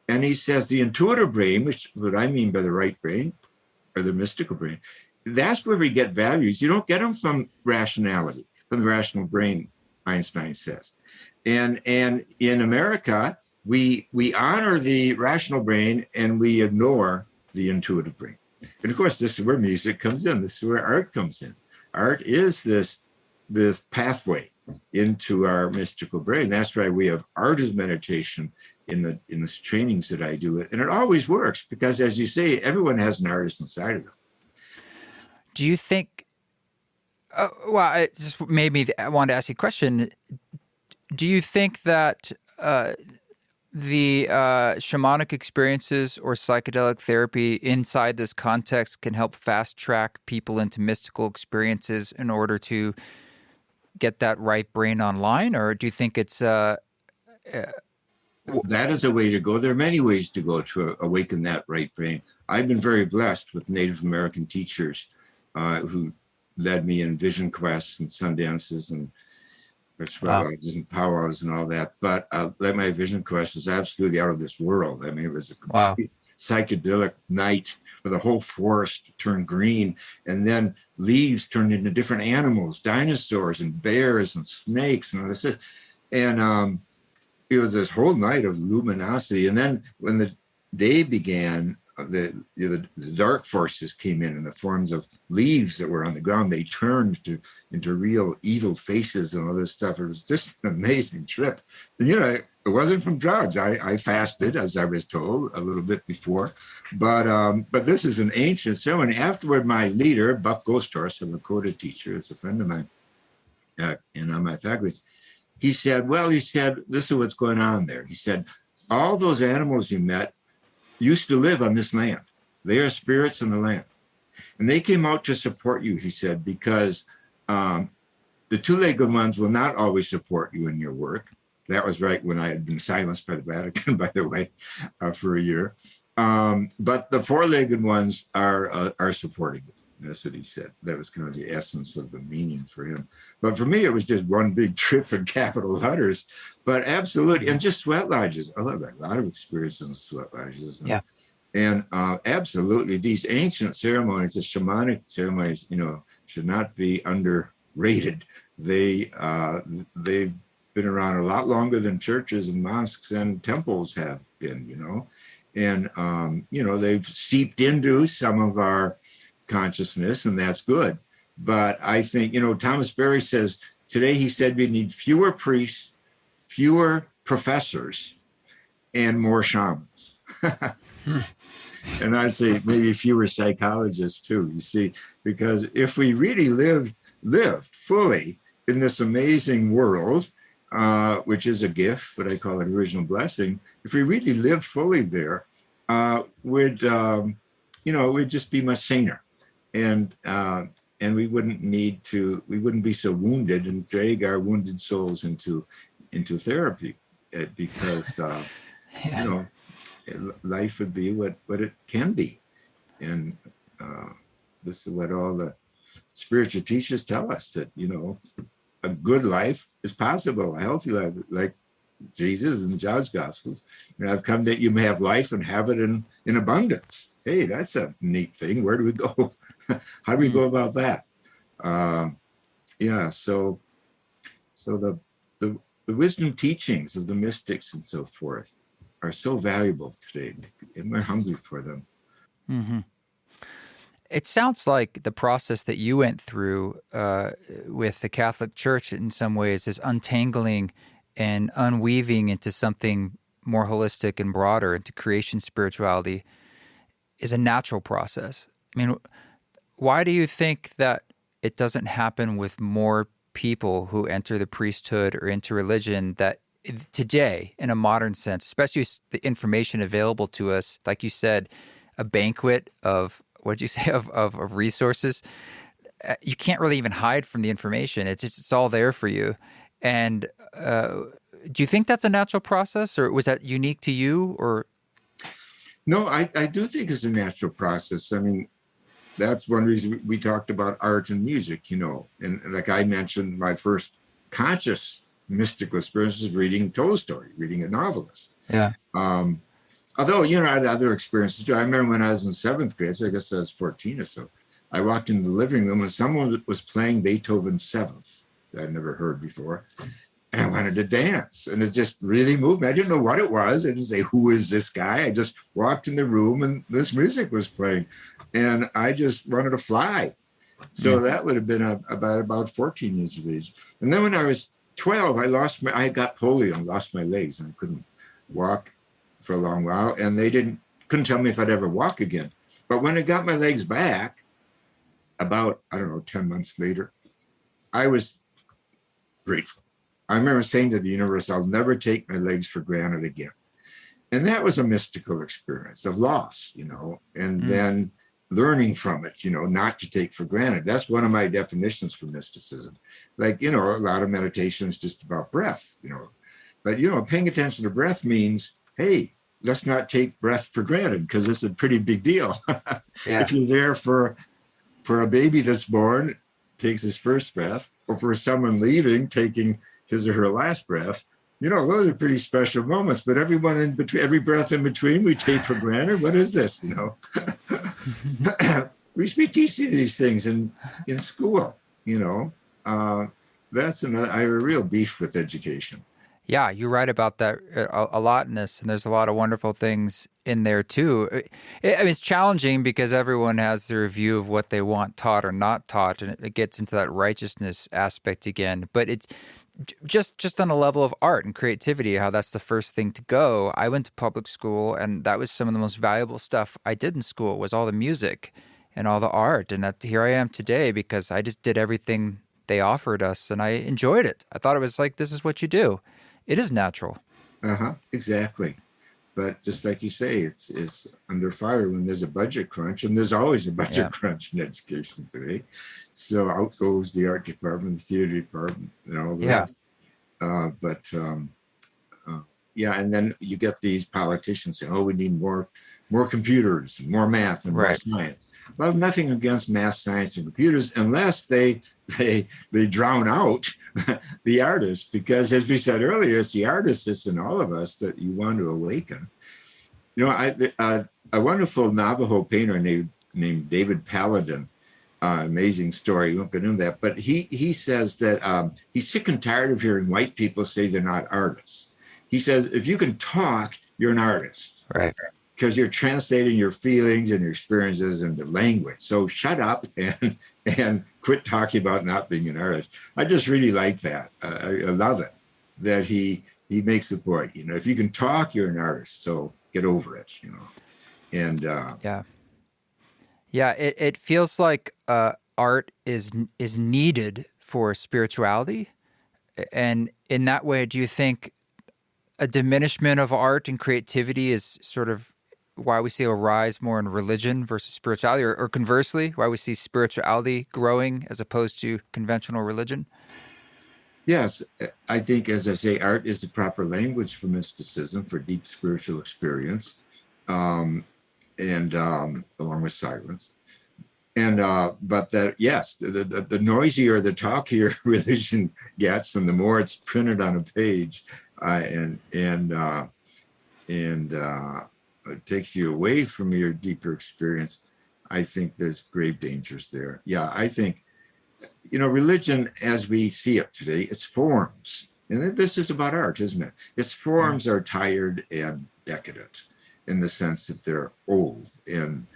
And he says the intuitive brain, which is what I mean by the right brain, or the mystical brain, that's where we get values. You don't get them from rationality, from the rational brain, Einstein says. And in America, we honor the rational brain and we ignore the intuitive brain. And of course, this is where music comes in. This is where art comes in. Art is this pathway into our mystical brain. That's why we have art as meditation in the trainings that I do. And it always works because, as you say, everyone has an artist inside of them. Do you think, it just made me want to ask you a question. Do you think that the shamanic experiences or psychedelic therapy inside this context can help fast track people into mystical experiences in order to get that right brain online? Or do you think it's... That is a way to go. There are many ways to go to awaken that right brain. I've been very blessed with Native American teachers who led me in vision quests and sundances and and powwows and all that. But my vision quest was absolutely out of this world. It was a complete psychedelic night where the whole forest turned green, and then leaves turned into different animals, dinosaurs and bears and snakes and all this. And it was this whole night of luminosity. And then when the day began, the dark forces came in the forms of leaves that were on the ground. They turned into real evil faces and all this stuff. It was just an amazing trip. And, it wasn't from drugs. I fasted, as I was told, a little bit before. But this is an ancient ceremony. Afterward, my leader, Buck Ghosthorse, a Lakota teacher, is a friend of mine, and on my faculty, he said, this is what's going on there. He said, all those animals you met used to live on this land. They are spirits in the land. And they came out to support you, he said, because the two-legged ones will not always support you in your work. That was right when I had been silenced by the Vatican, by the way, for a year. But the four-legged ones are supporting you. That's what he said. That was kind of the essence of the meaning for him. But for me, it was just one big trip in capital letters. But absolutely, and just sweat lodges. I have a lot of experience in sweat lodges. And absolutely, these ancient ceremonies, the shamanic ceremonies, should not be underrated. They've been around a lot longer than churches and mosques and temples have been, And, they've seeped into some of our consciousness, and that's good. But I think, Thomas Berry says, today he said we need fewer priests, fewer professors, and more shamans. And I'd say maybe fewer psychologists too, you see, because if we really lived fully in this amazing world, which is a gift, but I call it original blessing, if we really lived fully there, we'd just be much saner. And we wouldn't be so wounded and drag our wounded souls into therapy, because life would be what it can be. And this is what all the spiritual teachers tell us, that a good life is possible, a healthy life, like Jesus and John's Gospels. I've come that you may have life and have it in abundance. Hey, that's a neat thing. Where do we go? How do we go about that? So the wisdom teachings of the mystics and so forth are so valuable today, and we're hungry for them. Mm-hmm. It sounds like the process that you went through with the Catholic Church in some ways is untangling and unweaving into something more holistic and broader, into creation spirituality, is a natural process. I mean, why do you think that it doesn't happen with more people who enter the priesthood or into religion that today, in a modern sense, especially with the information available to us, like you said, a banquet of, what'd you say, of resources? You can't really even hide from the information. It's all there for you. And do you think that's a natural process, or was that unique to you? Or no, I do think it's a natural process. I mean, that's one reason we talked about art and music, and like I mentioned, my first conscious mystical experience was reading Tolstoy, reading a novelist. Yeah. Although, I had other experiences too. I remember when I was in 7th grade, so I guess I was 14 or so, I walked into the living room and someone was playing Beethoven's 7th that I'd never heard before. And I wanted to dance, and it just really moved me. I didn't know what it was. I didn't say, who is this guy? I just walked in the room and this music was playing, and I just wanted to fly. So that would have been about 14 years of age. And then when I was 12, I got polio and lost my legs, and I couldn't walk for a long while, and they couldn't tell me if I'd ever walk again. But when I got my legs back, about, 10 months later, I was grateful. I remember saying to the universe, I'll never take my legs for granted again. And that was a mystical experience of loss, and then learning from it, not to take for granted. That's one of my definitions for mysticism. Like, a lot of meditation is just about breath, but, paying attention to breath means, hey, let's not take breath for granted, because it's a pretty big deal. Yeah. If you're there for a baby that's born, takes his first breath, or for someone leaving, taking his or her last breath, those are pretty special moments. But everyone in between, every breath in between, we take for granted. What is this? We should be teaching these things in school. That's another. I have a real beef with education. Yeah, you're right about that a lot in this, and there's a lot of wonderful things in there too. I mean, it's challenging because everyone has their view of what they want taught or not taught, and it gets into that righteousness aspect again. But it's just on a level of art and creativity, how that's the first thing to go. I went to public school, and that was some of the most valuable stuff I did in school was all the music and all the art, and that here I am today because I just did everything they offered us, and I enjoyed it. I thought it was like, this is what you do. It is natural. Exactly. But just like you say, it's under fire when there's a budget crunch, and there's always a budget crunch in education today. So out goes the art department, the theater department, and all the rest. And then you get these politicians saying, "Oh, we need more computers, more math, and more science." Well, nothing against math, science, and computers, unless they drown out the artist, because as we said earlier, it's the artist that's in all of us that you want to awaken. You know, a wonderful Navajo painter named David Paladin, amazing story, we won't get into that, but he says that he's sick and tired of hearing white people say they're not artists. He says, if you can talk, you're an artist. Right. Because you're translating your feelings and your experiences into language. So shut up and quit talking about not being an artist. I just really like that. I love it that he makes the point. You know, if you can talk, you're an artist. So get over it. You know, and it feels like art is needed for spirituality, and in that way, do you think a diminishment of art and creativity is sort of why we see a rise more in religion versus spirituality, or conversely, why we see spirituality growing as opposed to conventional religion? Yes, I think, as I say, art is the proper language for mysticism, for deep spiritual experience, and along with silence. And but that, yes, the noisier, the talkier religion gets, and the more it's printed on a page, and it takes you away from your deeper experience, I think there's grave dangers there. Yeah, I think, you know, religion as we see it today, its forms, and this is about art, isn't it? Its forms are tired and decadent in the sense that they're old. And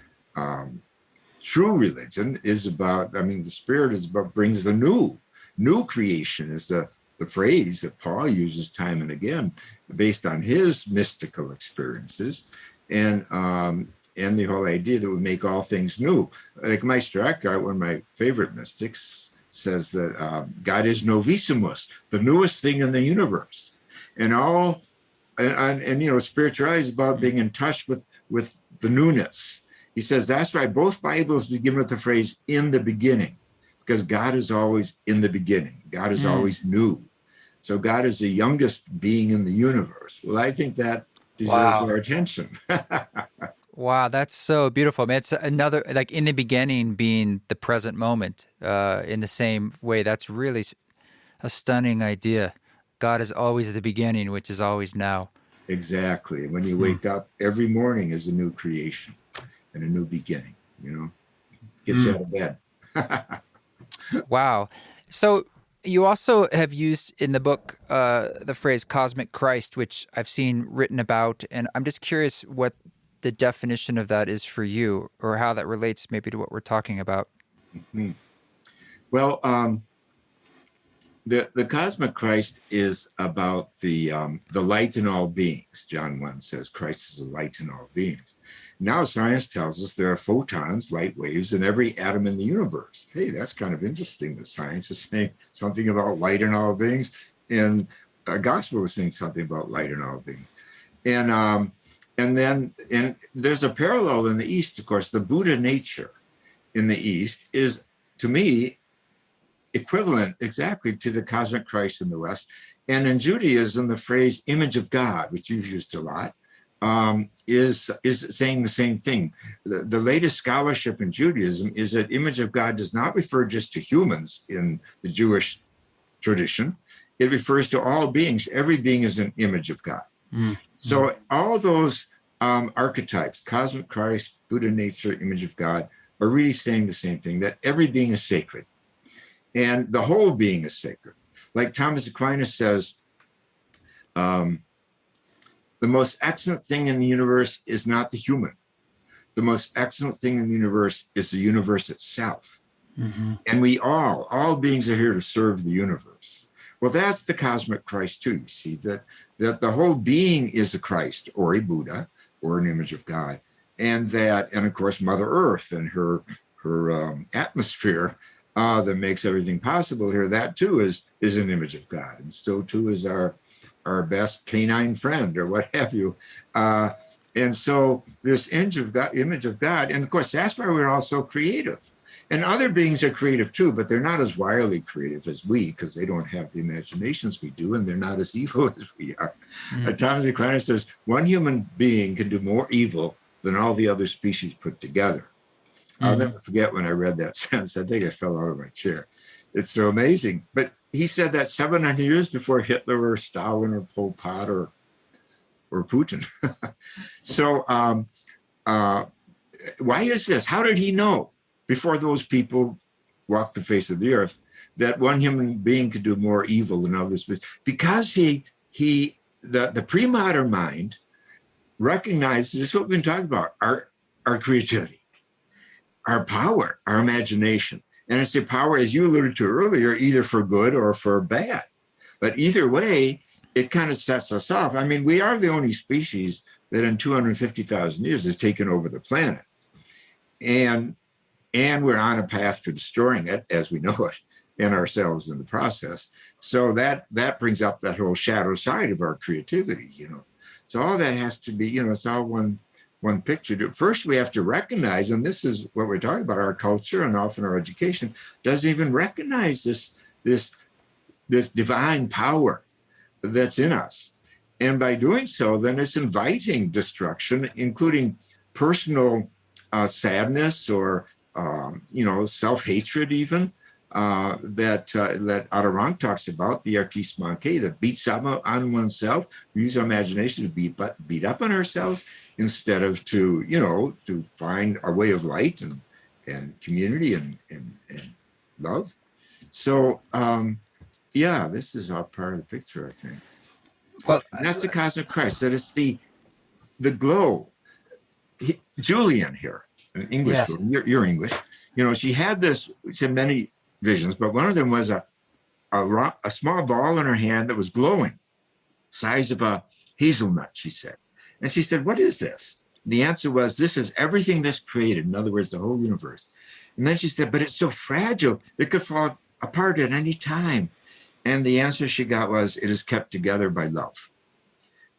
true religion is about, I mean, the spirit is about, brings the new. New creation is the phrase that Paul uses time and again based on his mystical experiences. And the whole idea that we make all things new. Like Meister Eckhart, one of my favorite mystics, says that God is novissimus, the newest thing in the universe. And you know, spirituality is about being in touch with the newness. He says that's why both Bibles begin with the phrase "in the beginning," because God is always in the beginning. God is always new. So God is the youngest being in the universe. Well, I think that deserves our attention. Wow, that's so beautiful. I mean, it's another, like, in the beginning being the present moment in the same way. That's really a stunning idea. God is always at the beginning, which is always now. Exactly. When you wake up, every morning is a new creation and a new beginning, you know, gets you out of bed. Wow. So you also have used in the book the phrase cosmic Christ, which I've seen written about, and I'm just curious what the definition of that is for you, or how that relates maybe to what we're talking about. Mm-hmm. Well, the cosmic Christ is about the light in all beings. John 1 says Christ is the light in all beings. Now science tells us there are photons, light waves, in every atom in the universe. Hey, that's kind of interesting that science is saying something about light in all beings, and the gospel is saying something about light in all beings. And there's a parallel in the East, of course. The Buddha nature in the East is, to me, equivalent exactly to the cosmic Christ in the West. And in Judaism, the phrase image of God, which you've used a lot, is saying the same thing. The latest scholarship in Judaism is that image of God does not refer just to humans in the Jewish tradition. It refers to all beings. Every being is an image of God. Mm-hmm. So all those archetypes, cosmic Christ, Buddha nature, image of God, are really saying the same thing, that every being is sacred. And the whole being is sacred. Like Thomas Aquinas says, The most excellent thing in the universe is not the human. The most excellent thing in the universe is the universe itself. Mm-hmm. And we all beings are here to serve the universe. Well, that's the cosmic Christ too, you see, that the whole being is a Christ or a Buddha or an image of God. And of course, Mother Earth and her atmosphere that makes everything possible here, that too is an image of God. And so too is our best canine friend or what have you. And so this image of God, and of course, that's why we're all so creative. And other beings are creative too, but they're not as wildly creative as we, because they don't have the imaginations we do, and they're not as evil as we are. Thomas Aquinas says, one human being can do more evil than all the other species put together. I'll never forget when I read that sentence. I think I fell out of my chair. It's so amazing. But he said that 700 years before Hitler or Stalin or Pol Pot or Putin. So why is this? How did he know before those people walked the face of the earth that one human being could do more evil than others? Because the pre-modern mind recognized, this is what we've been talking about, our creativity, our power, our imagination. And it's a power, as you alluded to earlier, either for good or for bad. But either way, it kind of sets us off. I mean, we are the only species that in 250,000 years has taken over the planet. And we're on a path to destroying it as we know it, and ourselves in the process. So that brings up that whole shadow side of our creativity, you know. So all that has to be, you know, it's all one picture. First, we have to recognize, and this is what we're talking about, our culture and often our education doesn't even recognize this divine power that's in us. And by doing so, then it's inviting destruction, including personal sadness or, self-hatred even, that Adarang talks about, the artiste manqué, that beats up on oneself. We use our imagination to beat up on ourselves instead of to find our way of light and community and love. So, this is all part of the picture, I think. Well, and that's the cosmic Christ. That it's the glow. Julian here, an English girl, you're English. You know, she had many visions, but one of them was a small ball in her hand that was glowing, size of a hazelnut, she said. And she said, "What is this?" The answer was, "This is everything that's created." In other words, the whole universe. And then she said, "But it's so fragile, it could fall apart at any time." And the answer she got was, "It is kept together by love."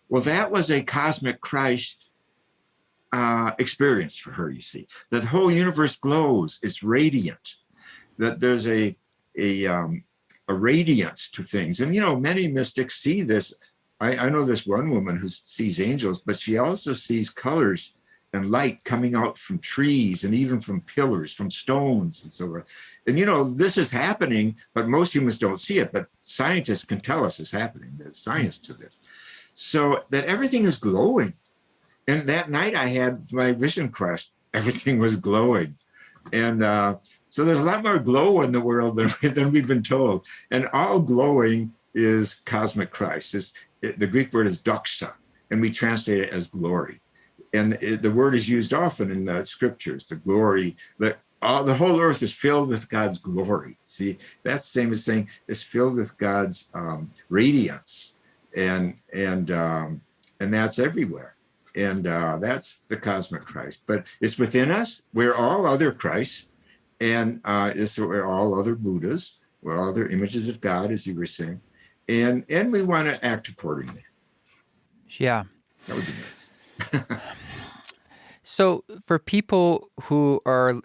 Well, that was a cosmic Christ experience for her, you see. That the whole universe glows, it's radiant, that there's a radiance to things. And, many mystics see this. I know this one woman who sees angels, but she also sees colors and light coming out from trees and even from pillars, from stones and so forth. And, this is happening, but most humans don't see it. But scientists can tell us it's happening. There's science to this. So that everything is glowing. And that night I had my vision quest. Everything was glowing. And so there's a lot more glow in the world than we've been told. And all glowing is cosmic Christ. The Greek word is doxa, and we translate it as glory. And the word is used often in the scriptures, the glory, the whole earth is filled with God's glory. See, that's the same as saying it's filled with God's radiance. And that's everywhere. And that's the cosmic Christ. But it's within us. We're all other Christs. And we're all other Buddhas. We're all other images of God, as you were saying. And we want to act accordingly. Yeah. That would be nice. So for people who are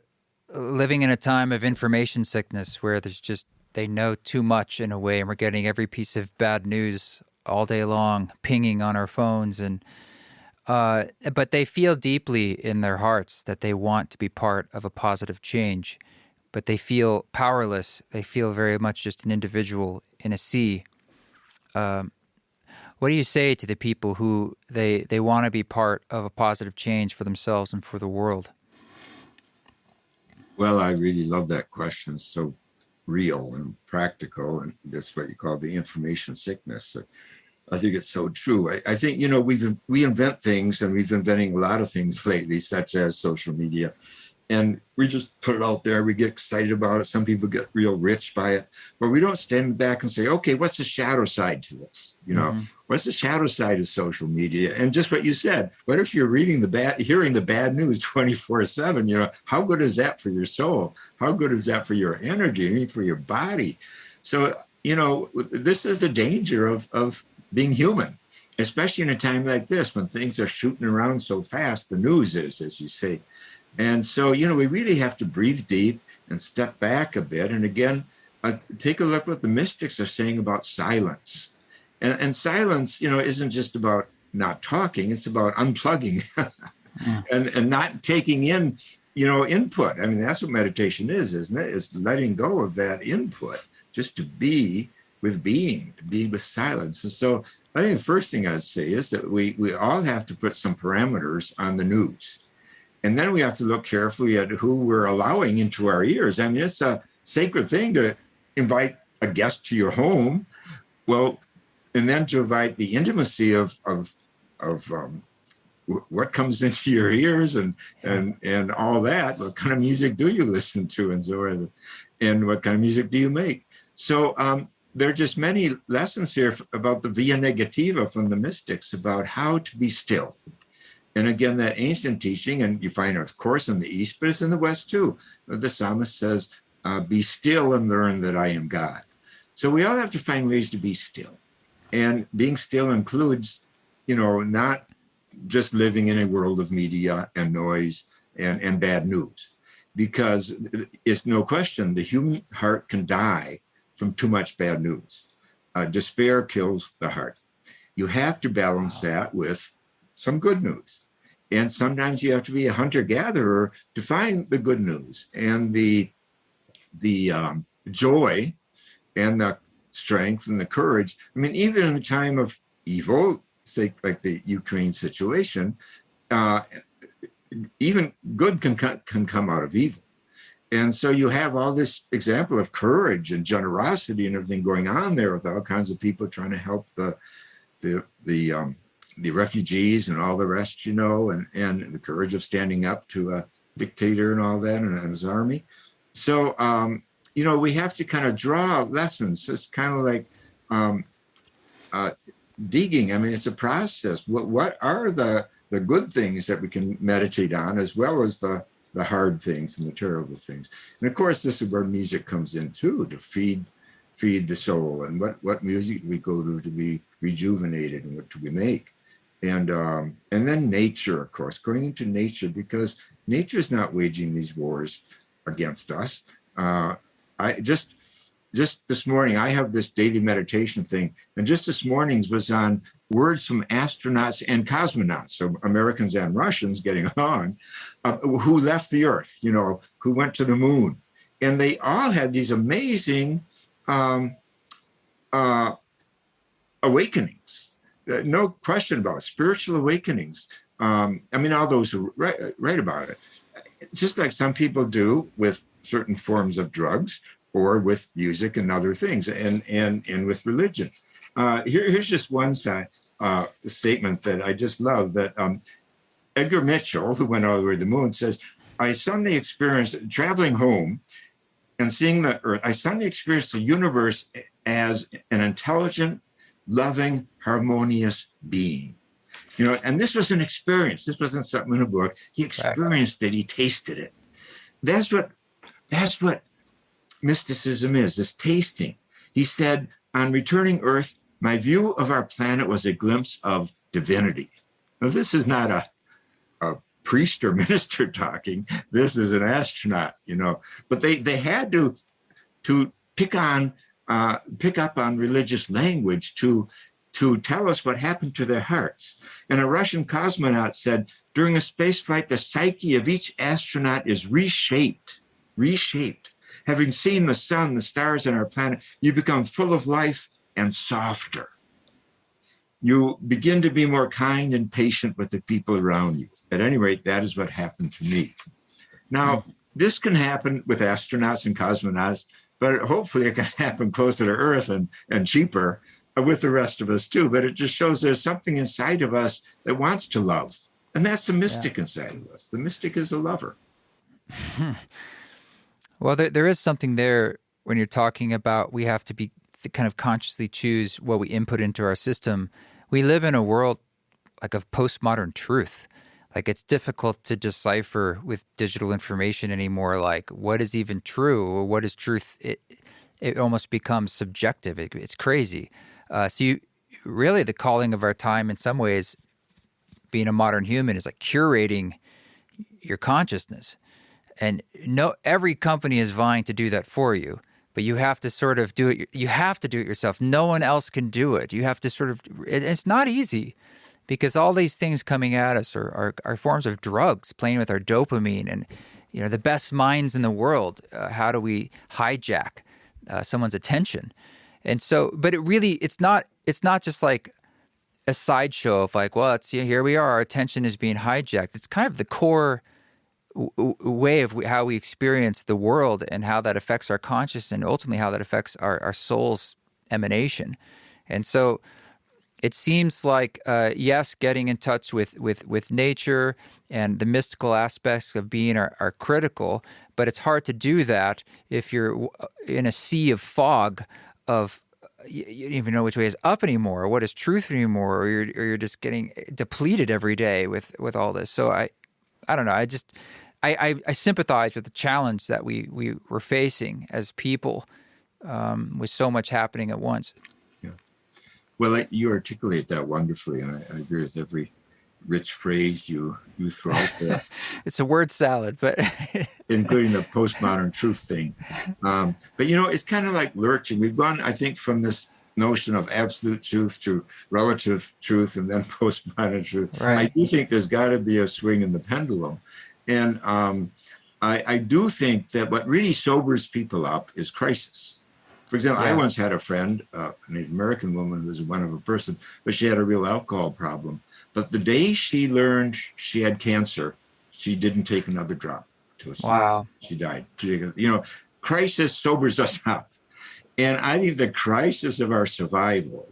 living in a time of information sickness where they know too much in a way, and we're getting every piece of bad news all day long pinging on our phones, and but they feel deeply in their hearts that they want to be part of a positive change, but they feel powerless. They feel very much just an individual in a sea. What do you say to the people who they want to be part of a positive change for themselves and for the world? Well, I really love that question. It's so real and practical, and that's what you call the information sickness. I think it's so true. I think, we invent things, and we've been inventing a lot of things lately, such as social media. And we just put it out there. We get excited about it. Some people get real rich by it. But we don't stand back and say, okay, what's the shadow side to this? What's the shadow side of social media? And just what you said, what if you're hearing the bad news 24/7? How good is that for your soul? How good is that for your energy, for your body? So, this is the danger of being human, especially in a time like this when things are shooting around so fast. The news is, as you say. And so, we really have to breathe deep and step back a bit. And again, take a look what the mystics are saying about silence. And silence, isn't just about not talking. It's about unplugging and not taking in, input. I mean, that's what meditation is, isn't it? It's letting go of that input, just to be with being, to be with silence. And so I think the first thing I'd say is that we all have to put some parameters on the news. And then we have to look carefully at who we're allowing into our ears. I mean, it's a sacred thing to invite a guest to your home. Well, and then to invite the intimacy of what comes into your ears and all that. What kind of music do you listen to, and so on, and what kind of music do you make? So there are just many lessons here about the via negativa from the mystics about how to be still. And again, that ancient teaching, and you find it, of course, in the East, but it's in the West too. The psalmist says, be still and learn that I am God. So we all have to find ways to be still. And being still includes, not just living in a world of media and noise and bad news, because it's no question the human heart can die from too much bad news. Despair kills the heart. You have to balance that with some good news. And sometimes you have to be a hunter-gatherer to find the good news and the joy and the strength and the courage. I mean, even in a time of evil, say like the Ukraine situation, even good can come out of evil. And so you have all this example of courage and generosity and everything going on there with all kinds of people trying to help the refugees and all the rest, and the courage of standing up to a dictator and all that and his army. So, we have to kind of draw lessons. It's kind of like digging. I mean, it's a process. What are the good things that we can meditate on, as well as the hard things and the terrible things? And of course, this is where music comes in too, to feed the soul. And what music do we go to be rejuvenated, and what do we make? And then nature, of course, going into nature, because nature is not waging these wars against us. I just this morning, I have this daily meditation thing, and just this morning's was on words from astronauts and cosmonauts, so Americans and Russians getting along, who left the Earth, who went to the moon. And they all had these amazing awakenings. No question about it. Spiritual awakenings. All those who write about it, just like some people do with certain forms of drugs or with music and other things, and with religion. Here's just one statement that I just love, that Edgar Mitchell, who went all the way to the moon, says, I suddenly experienced, traveling home and seeing the Earth, I suddenly experienced the universe as an intelligent, loving, harmonious being. And this was an experience. This wasn't something in a book. He experienced it. He tasted it. That's what mysticism is, this tasting. He said, on returning Earth, my view of our planet was a glimpse of divinity. Now, this is not a priest or minister talking. This is an astronaut, But they had to pick up on religious language to tell us what happened to their hearts. And a Russian cosmonaut said, during a spaceflight, the psyche of each astronaut is reshaped. Having seen the sun, the stars, and our planet, you become full of life and softer. You begin to be more kind and patient with the people around you. At any rate, that is what happened to me. Now, this can happen with astronauts and cosmonauts, but hopefully it can happen closer to Earth and cheaper with the rest of us too, but it just shows there's something inside of us that wants to love. And that's the mystic inside of us. The mystic is a lover. Well, there is something there when you're talking about we have to be kind of consciously choose what we input into our system. We live in a world like of postmodern truth. Like it's difficult to decipher with digital information anymore, like what is even true or what is truth. It almost becomes subjective. It's crazy. So really the calling of our time in some ways, being a modern human, is like curating your consciousness. And every company is vying to do that for you, but you have to sort of do it. You have to do it yourself. No one else can do it. You have to sort of, it's not easy because all these things coming at us are forms of drugs, playing with our dopamine and, the best minds in the world. How do we hijack someone's attention? And so, but it's not just like a sideshow of like, well, here we are, our attention is being hijacked. It's kind of the core way of how we experience the world and how that affects our consciousness and ultimately how that affects our soul's emanation. And so it seems like, yes, getting in touch with nature and the mystical aspects of being are critical, but it's hard to do that if you're in a sea of fog of you don't even know which way is up anymore, or what is truth anymore, or you're just getting depleted every day with all this. So I don't know. I sympathize with the challenge that we were facing as people with so much happening at once. Yeah. Well, you articulate that wonderfully, and I agree with every rich phrase you throw out there. It's a word salad, but including the postmodern truth thing. But it's kind of like lurching. We've gone, I think, from this notion of absolute truth to relative truth and then postmodern truth. Right. I do think there's got to be a swing in the pendulum. And I do think that what really sobers people up is crisis. For example, I once had a friend, a Native American woman who was a wonderful person, but she had a real alcohol problem. But the day she learned she had cancer, she didn't take another drop. Wow. She died. Crisis sobers us up. And I think the crisis of our survival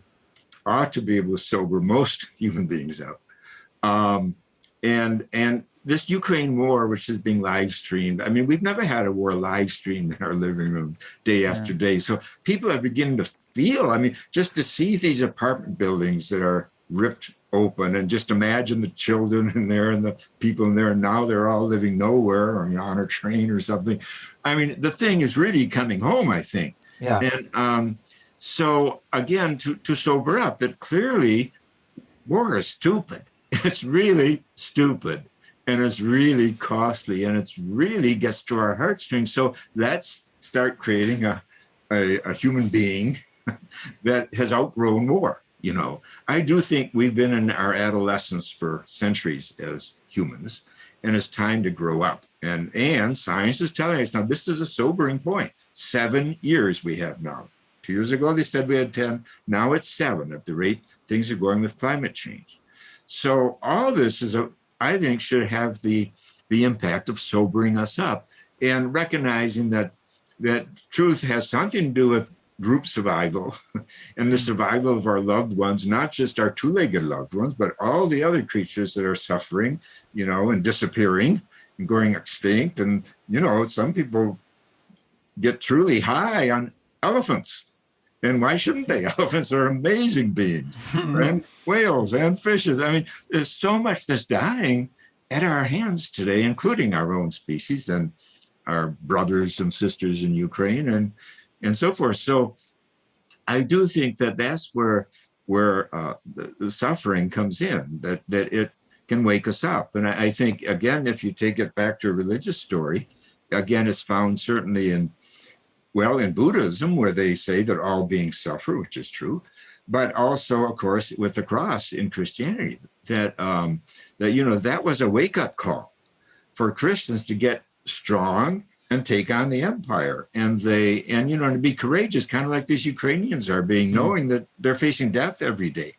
ought to be able to sober most human beings up. And this Ukraine war, which is being live streamed, I mean, we've never had a war live streamed in our living room day after day. So people are beginning to feel, just to see these apartment buildings that are ripped open and just imagine the children in there and the people in there, and now they're all living nowhere or on a train or something. The thing is really coming home, I think. Yeah. And so again, to sober up, that clearly war is stupid. It's really stupid, and it's really costly, and it's really gets to our heartstrings. So let's start creating a human being that has outgrown war. I do think we've been in our adolescence for centuries as humans, and it's time to grow up. And science is telling us now, this is a sobering point. 7 years we have now. 2 years ago, they said we had 10. Now it's 7 at the rate things are going with climate change. So all this I think should have the impact of sobering us up and recognizing that truth has something to do with group survival and the survival of our loved ones, not just our two-legged loved ones, but all the other creatures that are suffering, and disappearing and going extinct. And, some people get truly high on elephants. And why shouldn't they? Elephants are amazing beings, and whales and fishes. There's so much that's dying at our hands today, including our own species and our brothers and sisters in Ukraine and so forth. So I do think that that's where the suffering comes in, that it can wake us up. And I think, again, if you take it back to a religious story, again, it's found certainly in Buddhism, where they say that all beings suffer, which is true, but also, of course, with the cross in Christianity, that was a wake-up call for Christians to get strong and take on the empire, and to be courageous, kind of like these Ukrainians are being, knowing that they're facing death every day.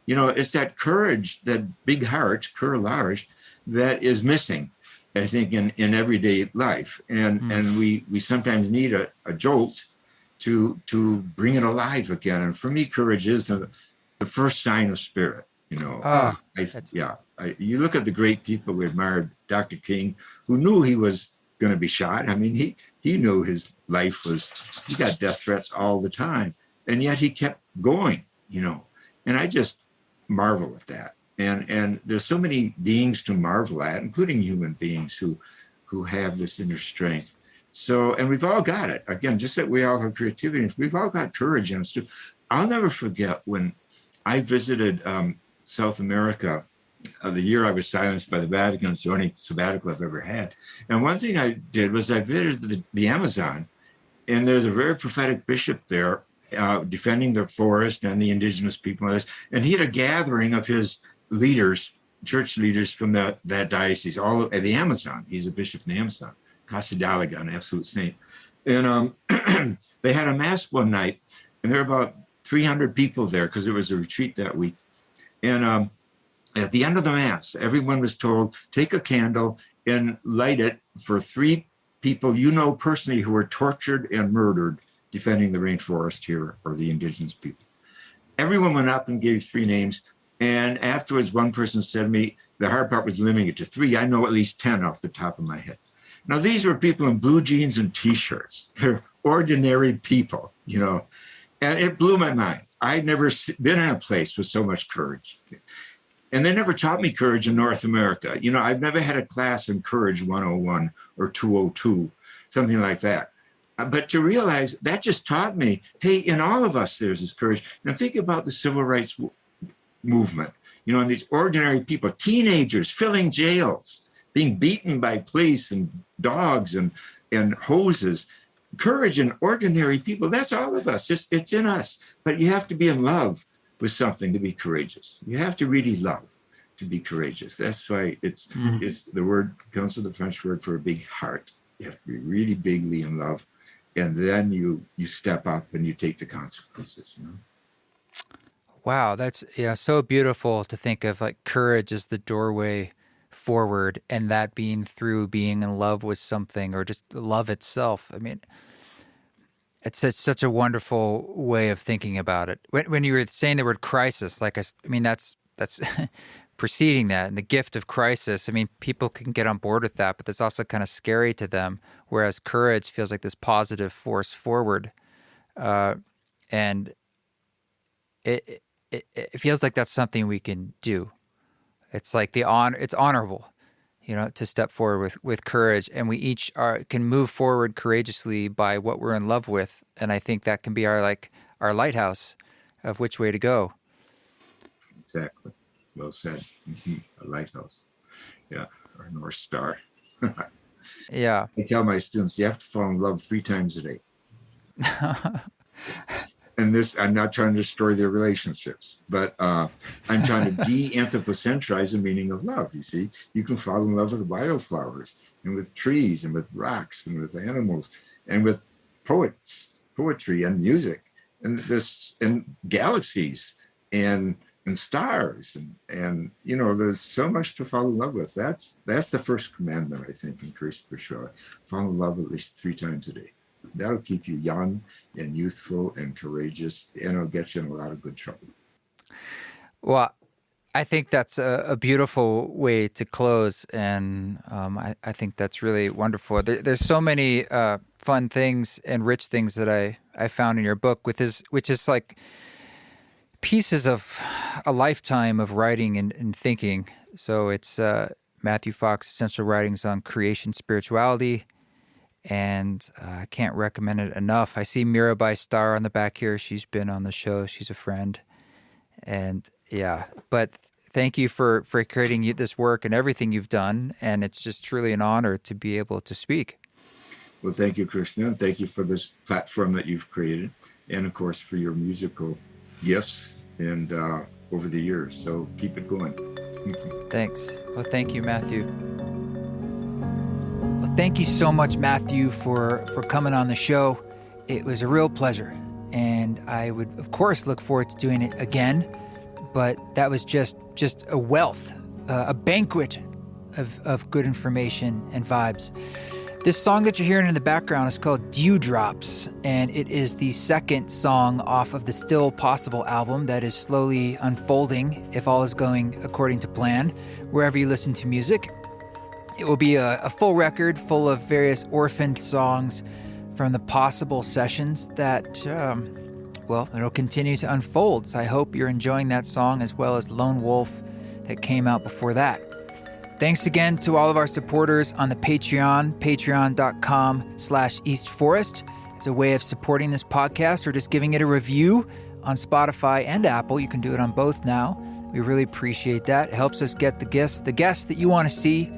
It's that courage, that big heart, courage, that is missing, I think, in everyday life, and we sometimes need a jolt to bring it alive again. And for me, courage is the first sign of spirit. You look at the great people we admired, Dr. King, who knew he was going to be shot. I mean, he knew his life he got death threats all the time, and yet he kept going, and I just marvel at that. And there's so many beings to marvel at, including human beings who have this inner strength. So, and we've all got it. Again, just that we all have creativity. We've all got courage in us too. I'll never forget when I visited South America the year I was silenced by the Vatican. It's the only sabbatical I've ever had. And one thing I did was I visited the Amazon, and there's a very prophetic bishop there defending the forest and the indigenous people. And he had a gathering of his leaders, church leaders from that diocese, all at the Amazon. He's a bishop in the Amazon, Casa Daliga, an absolute saint. And they had a mass one night, and there were about 300 people there because there was a retreat that week. And at the end of the mass, everyone was told, take a candle and light it for 3 people personally who were tortured and murdered defending the rainforest here, or the indigenous people. Everyone went up and gave 3 names. And afterwards, one person said to me, the hard part was limiting it to 3. I know at least 10 off the top of my head. Now, these were people in blue jeans and T-shirts. They're ordinary people, and it blew my mind. I'd never been in a place with so much courage. And they never taught me courage in North America. I've never had a class in Courage 101 or 202, something like that. But to realize that just taught me, hey, in all of us, there's this courage. Now think about the civil rights movement, and these ordinary people, teenagers filling jails, being beaten by police and dogs and hoses. Courage in ordinary people, that's all of us. It's in us. But you have to be in love with something to be courageous. You have to really love to be courageous. That's why it's the word comes from the French word for a big heart. You have to be really bigly in love. And then you step up and you take the consequences. Wow, that's so beautiful to think of, like, courage as the doorway forward, and that being through being in love with something, or just love itself. I mean, it's such a wonderful way of thinking about it. When you were saying the word crisis, that's preceding that, and the gift of crisis. I mean, people can get on board with that, but that's also kind of scary to them. Whereas courage feels like this positive force forward, and it feels like that's something we can do. It's like it's honorable, to step forward with courage, and we each can move forward courageously by what we're in love with. And I think that can be our lighthouse of which way to go. Exactly. Well said. A lighthouse. Yeah. Or North Star. Yeah. I tell my students, you have to fall in love 3 times a day. And this, I'm not trying to destroy their relationships, but I'm trying to de-anthropocentrize the meaning of love. You see, you can fall in love with wildflowers and with trees and with rocks and with animals and with poetry and music and galaxies and stars and there's so much to fall in love with. That's the first commandment, I think, in Christian spirituality. Fall in love at least 3 times a day. That'll keep you young and youthful and courageous, and it'll get you in a lot of good trouble. Well, I think that's a beautiful way to close, and I think that's really wonderful. There's so many fun things and rich things that I found in your book, which is like pieces of a lifetime of writing and thinking. So it's Matthew Fox Essential Writings on Creation Spirituality, and I can't recommend it enough. I see Mirabai Starr on the back here. She's been on the show. She's a friend. And yeah, but thank you for creating this work and everything you've done. And it's just truly an honor to be able to speak. Well, thank you, Krishna. And thank you for this platform that you've created. And of course, for your musical gifts and over the years. So keep it going. Thanks. Well, thank you, Matthew. Well, thank you so much, Matthew, for coming on the show. It was a real pleasure. And I would, of course, look forward to doing it again. But that was just a wealth, a banquet of good information and vibes. This song that you're hearing in the background is called Dewdrops, and it is the second song off of the Still Possible album that is slowly unfolding, if all is going according to plan, wherever you listen to music. It will be a full record full of various orphaned songs from the possible sessions that, it'll continue to unfold. So I hope you're enjoying that song as well as Lone Wolf that came out before that. Thanks again to all of our supporters on the Patreon, patreon.com/EastForest. It's a way of supporting this podcast or just giving it a review on Spotify and Apple. You can do it on both now. We really appreciate that. It helps us get the guests that you want to see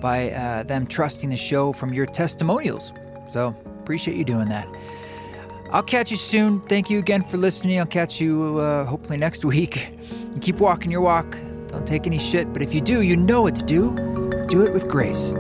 by them trusting the show from your testimonials. So appreciate you doing that. I'll catch you soon. Thank you again for listening. I'll catch you hopefully next week. And keep walking your walk. Don't take any shit, but if you do, you know what to do. Do it with grace.